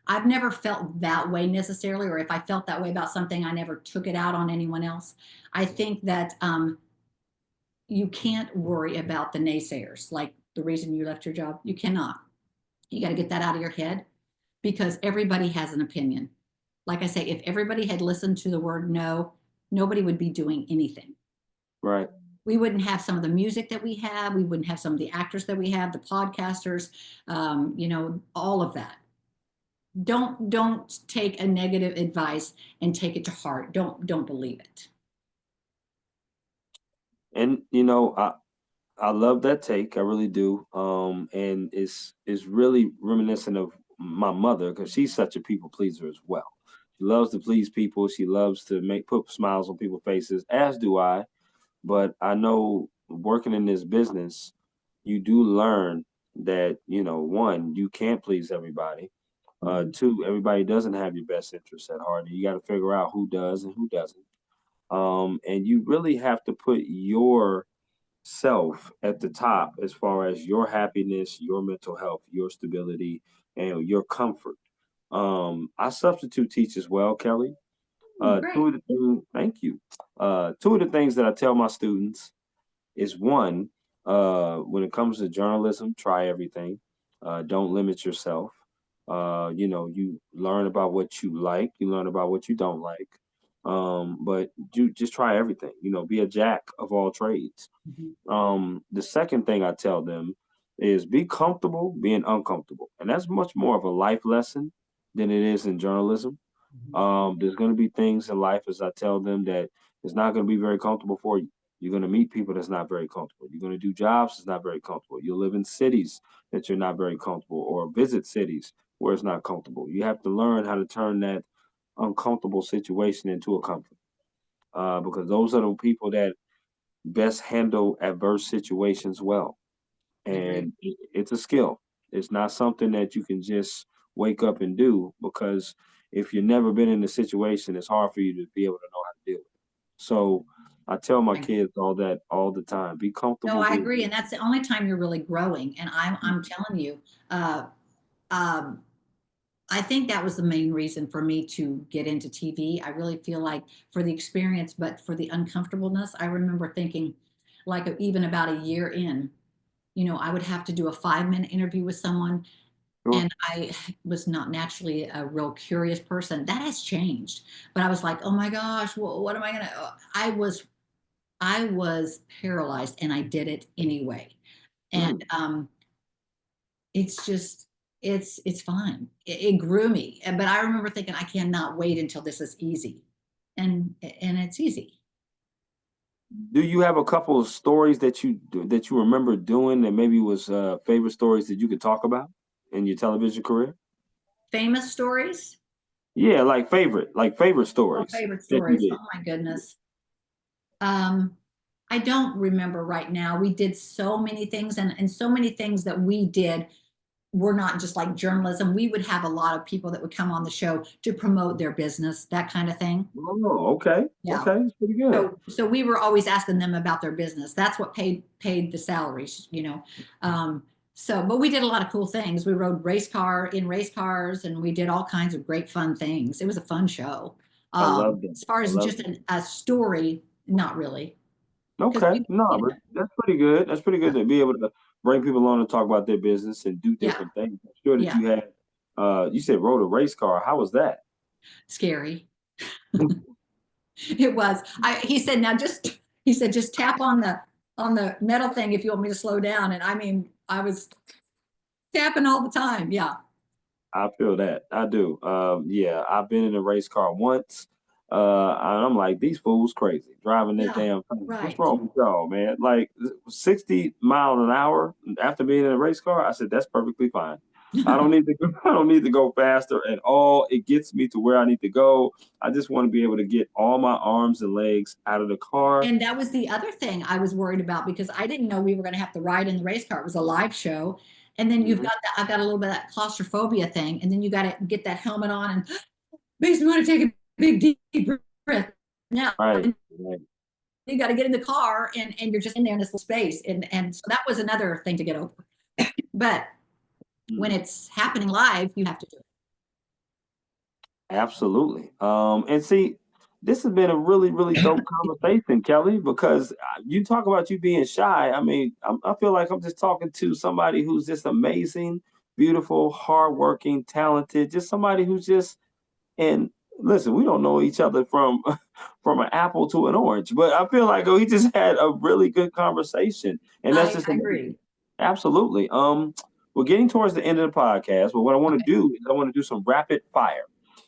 I've never felt that way necessarily, or if I felt that way about something, I never took it out on anyone else. I think that you can't worry about the naysayers, like the reason you left your job. You cannot. You got to get that out of your head because everybody has an opinion. Like I say, if everybody had listened to the word no, nobody would be doing anything. right. We wouldn't have some of the music that we have. We wouldn't have some of the actors that we have, the podcasters, all of that. Don't take a negative advice and take it to heart. Don't believe it. And I love that take. I really do. And it's really reminiscent of my mother because she's such a people pleaser as well. She loves to please people. She loves to make put smiles on people's faces, as do I. But I know working in this business, you do learn that, one, you can't please everybody. Mhm. Two, everybody doesn't have your best interests at heart. You got to figure out who does and who doesn't. And you really have to put yourself at the top as far as your happiness, your mental health, your stability, and your comfort. I substitute teach as well, Kelly. Great. Thank you. Two of the things that I tell my students is one, when it comes to journalism, try everything. Don't limit yourself. You learn about what you like, you learn about what you don't like. But you just try everything. Be a jack of all trades. Mhm. The second thing I tell them is be comfortable being uncomfortable, and that's much more of a life lesson than it is in journalism. Mhm. There's going to be things in life, as I tell them, that it's not going to be very comfortable for you. You're going to meet people that's not very comfortable. You're going to do jobs that's not very comfortable. You'll live in cities that you're not very comfortable, or visit cities where it's not comfortable. You have to learn how to turn that uncomfortable situation into a comfort, because those are the people that best handle adverse situations well. I agree. And it's a skill. It's not something that you can just wake up and do, because if you've never been in a situation, it's hard for you to be able to know how to deal with it. So I tell my I, kids all that all the time. Be no, comfortable I being. agree, and that's the only time you're really growing. And I'm telling you, uh, um, I think that was the main reason for me to get into TV. I really feel like for the experience, but for the uncomfortableness, I remember thinking, like even about a year in, I would have to do a 5-minute interview with someone, Sure. and I was not naturally a real curious person. That has changed, but I was like, oh my gosh, well, what am I gonna? I was paralyzed, and I did it anyway. And Mm. it's just it's fine. It grew me, but I remember thinking I cannot wait until this is easy, and it's easy. Do you have a couple of stories that you remember doing that maybe was favorite stories that you could talk about in your television career? Famous stories. Yeah, like favorite Oh, stories favorite that you stories. did. Oh my goodness. um I don't remember right now. We did so many things, and so many things that we did were not just like journalism. We would have a lot of people that would come on the show to promote their business, that kind of thing. Oh, okay, Yeah. okay, it's pretty good. So we were always asking them about their business. That's what paid the salaries. But we did a lot of cool things. We rode race cars, and we did all kinds of great fun things. It was a fun show. I love that. As far I as love just a story, not really, because Okay, no, but that's pretty good. That's pretty yeah, good to be able to bring people on and talk about their business and do yeah, different things. I'm sure that yeah. you had You said rode a race car. How was that? Scary. It was. He said, now he said, just tap on the metal thing if you want me to slow down. And I mean, I was tapping all the time. Yeah. I feel that. I do. Yeah, I've been in a race car once. And I'm like, these fools crazy driving that Yeah. damn thing. What's Right. wrong with y'all, man? Like 60 miles an hour after being in a race car. I said, that's perfectly fine. I don't need to go, I don't need to go faster at all. It gets me to where I need to go. I just want to be able to get all my arms and legs out of the car. And that was the other thing I was worried about because I didn't know we were going to have to ride in the race car. It was a live show. And then you've Mhm. got that, I've got a little bit of that claustrophobia thing. And then you got to get that helmet on and makes me want to take a big, deep breath. Now Right. Right. you got to get in the car and you're just in there in this little space. And so that was another thing to get over. But when Mm. it's happening live, you have to do it. Absolutely. And see, this has been a really, really dope conversation, Kelly, because you talk about you being shy. I mean, I feel like I'm just talking to somebody who's just amazing, beautiful, hardworking, talented, just somebody who's just, and listen, we don't know each other from from an apple to an orange, but I feel like, oh, he just had a really good conversation, and that's just I amazing. agree. Absolutely. We're getting towards the end of the podcast, but what I want to Okay. do is I want to do some rapid fire.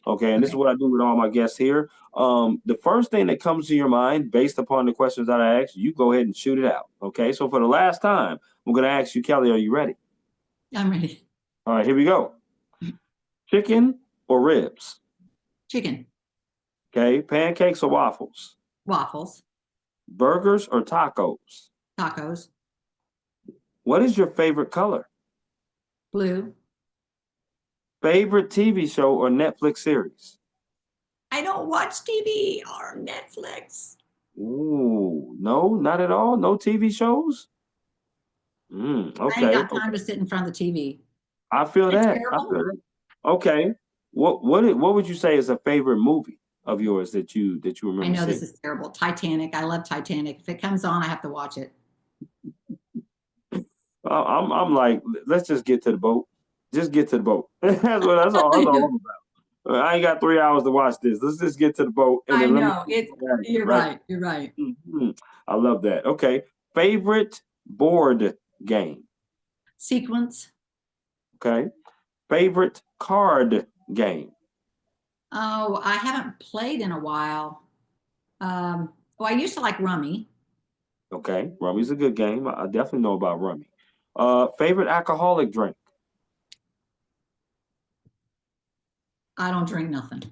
Okay, and this is Okay. what I do with all my guests here. The first thing that comes to your mind based upon the questions that I ask, you go ahead and shoot it out. Okay, so for the last time, I'm going to ask you, Kelly, are you ready? I'm ready. All right, here we go. Chicken or ribs? Chicken, Okay, pancakes or waffles? waffles, Burgers or tacos? tacos, What is your favorite color? blue. Favorite TV show or Netflix series? I don't watch TV or Netflix. Ooh, no, not at all. No TV shows. I ain't Okay, got time okay. to sit in front of the TV. I feel It's that. I feel terrible. that. Okay. What would you say is a favorite movie of yours that you I remember know this seeing? is terrible. Titanic. I love Titanic. If it comes on, I have to watch it. I'm like, let's just get to the boat. Just get to the boat. That's all I'm about. I ain't got 3 hours to watch this. Let's just get to the boat and I then let me know. It's get out of here, you're right? right. You're right. I love that. Okay. Favorite board game. Sequence. Okay. Favorite card game. Oh, I haven't played in a while. Oh, I used to like Rummy. Okay. Rummy's a good game. I definitely know about Rummy. Favorite alcoholic drink. I don't drink nothing.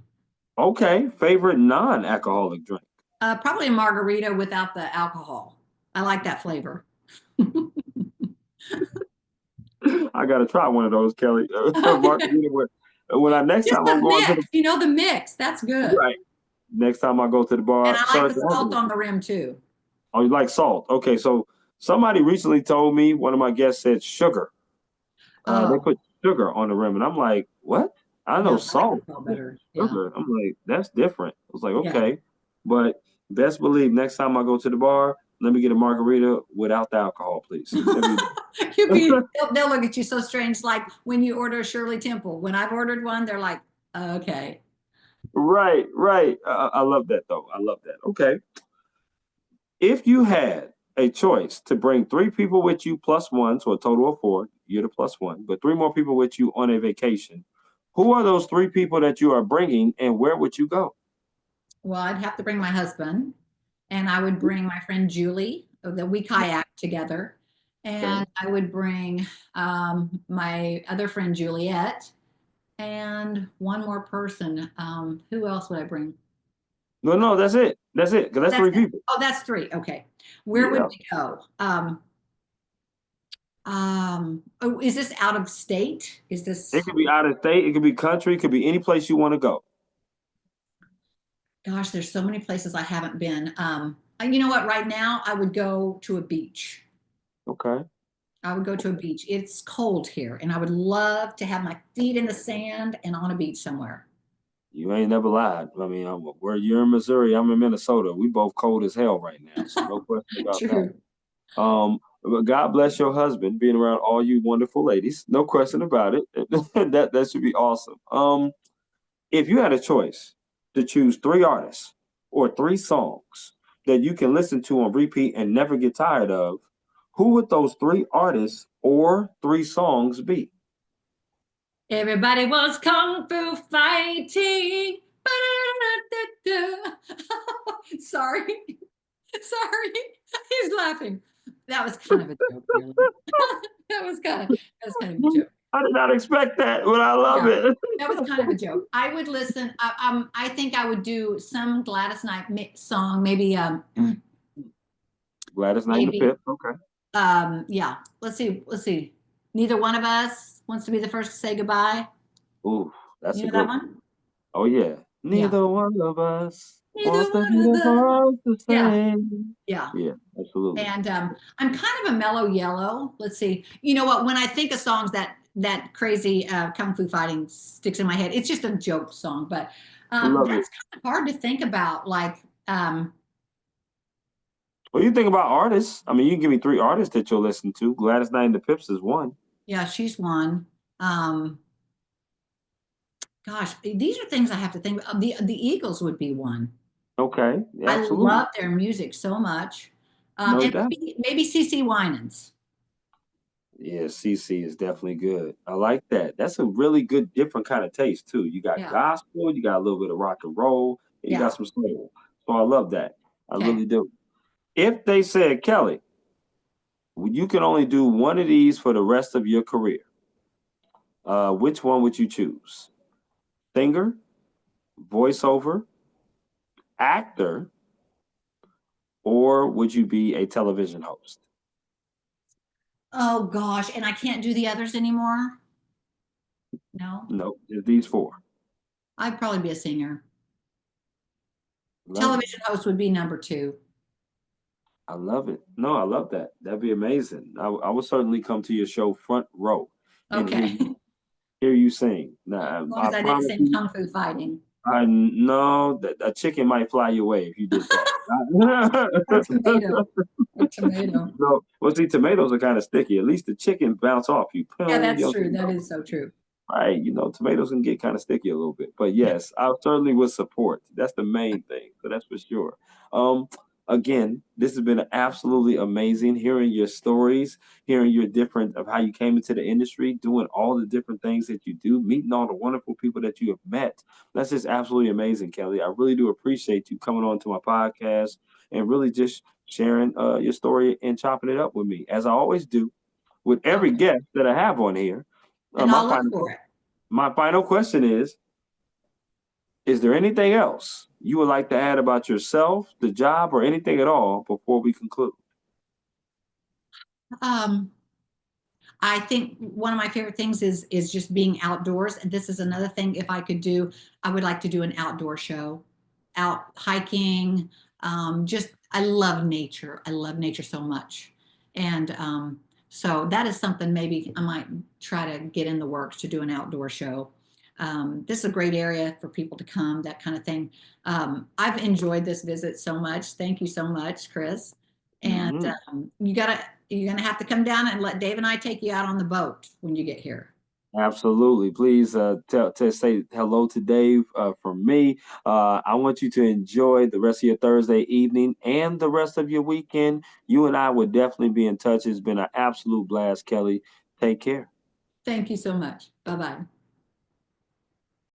Okay. Favorite non-alcoholic drink. Probably a margarita without the alcohol. I like that flavor. I gotta try one of those, Kelly. Margarita. When I next Just time I'm the going to mix, you know, the mix. That's the good. right. Next time I go to the And bar, I like sir, the can I have salt a- on the rim too. oh, you like salt? Okay, so somebody recently told me one of my guests said sugar. They Oh, put sugar on the rim, and I'm like, what? I know no, I like the salt. salt This better. is Yeah. sugar. I'm like, that's different. I was like, Yeah. okay, but best believe next time I go to the bar, let me get a margarita without the alcohol, please. You'd be, they'll look at you so strange, like when you order a Shirley Temple. When I've ordered one, they're like, okay. Right, right. I love that though. I love that. Okay. If you had a choice to bring three people with you plus one, so a total of four, you're the plus one, but three more people with you on a vacation, who are those three people that you are bringing and where would you go? Well, I'd have to bring my husband and I would bring my friend Julie, that we kayak together. Okay. And I would bring my other friend Juliet and one more person. Who else would I bring? No, no, that's it. That's it. Because that's That's three it. people. Oh, that's three. Okay. Where would Yeah. we go? Oh, is this out of state? Is It this, could be out of state, it could be country, it could be any place you want to go. gosh, there's so many places I haven't been. You know what? Right now, I would go to a beach. Okay. I would go to a beach. It's cold here, and I would love to have my feet in the sand and on a beach somewhere. You ain't never lied. I mean, where you're in Missouri, I'm in Minnesota. We both cold as hell right now, so no question about that. True. Well, God bless your husband being around all you wonderful ladies. No question about it. That should be awesome. If you had a choice to choose three artists or three songs that you can listen to on repeat and never get tired of, who would those three artists or three songs be? Everybody was kung fu fighting. Sorry. Sorry. He's laughing. That was kind of a joke, really. That was kind of a joke. I did not expect that, but I love Yeah, it. that was kind of a joke. I would listen. I think I would do some Gladys Knight song, maybe, Gladys Knight and the maybe, Pips. Okay. yeah. Let's see. Neither one of us wants to be the first to say goodbye. Ooh, that's You a know that good one. one? Oh yeah. Yeah. Neither one of us Neither wants to be one of the us. first to Yeah, say. yeah. Yeah, absolutely. And I'm kind of a mellow yellow. Let's see. You know what? When I think of songs that crazy kung fu fighting sticks in my head, it's just a joke song. But Love it. that's kind of hard to think about. Like, Well, you think about artists. I mean, you can give me three artists that you'll listen to. Gladys Knight and the Pips is one. yeah, she's one. Um, gosh, these are things I have to think about. The Eagles would be one. Okay, I absolutely. love their music so much. No And doubt. maybe CC Winans. Yeah, CC is definitely good. I like that. That's a really good, different kind of taste too. You got Yeah, gospel, you got a little bit of rock and roll, and you got yeah. some soul. So I love that. I Okay. really do. If they said, Kelly, you can only do one of these for the rest of your career, which one would you choose? Singer, voiceover, actor, or would you be a television host? Oh gosh, and I can't do the others anymore. No, No, just these four. I'd probably be a singer. Love it. Television host would be number two. I love it. No, I love that. That'd be amazing. I will certainly come to your show front row and Okay. hear you sing. As Now, long I as I didn't promise sing you, Kung Fu Fighting. I know that a chicken might fly your way if you did that. Or tomato. Or tomato. No, well, see, tomatoes are kind of sticky. At least the chicken bounce off you. Yeah, Boom, that's true. That is so true. right? Tomatoes can get kind of sticky a little bit. But Yeah. yes, I certainly would support. That's the main thing. So that's for sure. Um, Again, this has been absolutely amazing hearing your stories, hearing your different of how you came into the industry, doing all the different things that you do, meeting all the wonderful people that you have met. That's just absolutely amazing, Kelly. I really do appreciate you coming on to my podcast and really just sharing your story and chopping it up with me, as I always do with every Okay. guest that I have on here. Uh, And my I'll look final for it. my final question is there anything else you would like to add about yourself, the job, or anything at all before we conclude? Um, I think one of my favorite things is just being outdoors. And this is another thing. If I could do, I would like to do an outdoor show, out hiking. Just I love nature. I love nature so much, and so that is something maybe I might try to get in the works to do an outdoor show. This is a great area for people to come, that kind of thing. I've enjoyed this visit so much. Thank you so much, Chris. And Hmm. you're gonna have to come down and let Dave and I take you out on the boat when you get here. Absolutely. Please say hello to Dave from me. I want you to enjoy the rest of your Thursday evening and the rest of your weekend. You and I would definitely be in touch. It's been an absolute blast, Kelly. Take care. Thank you so much. Bye bye.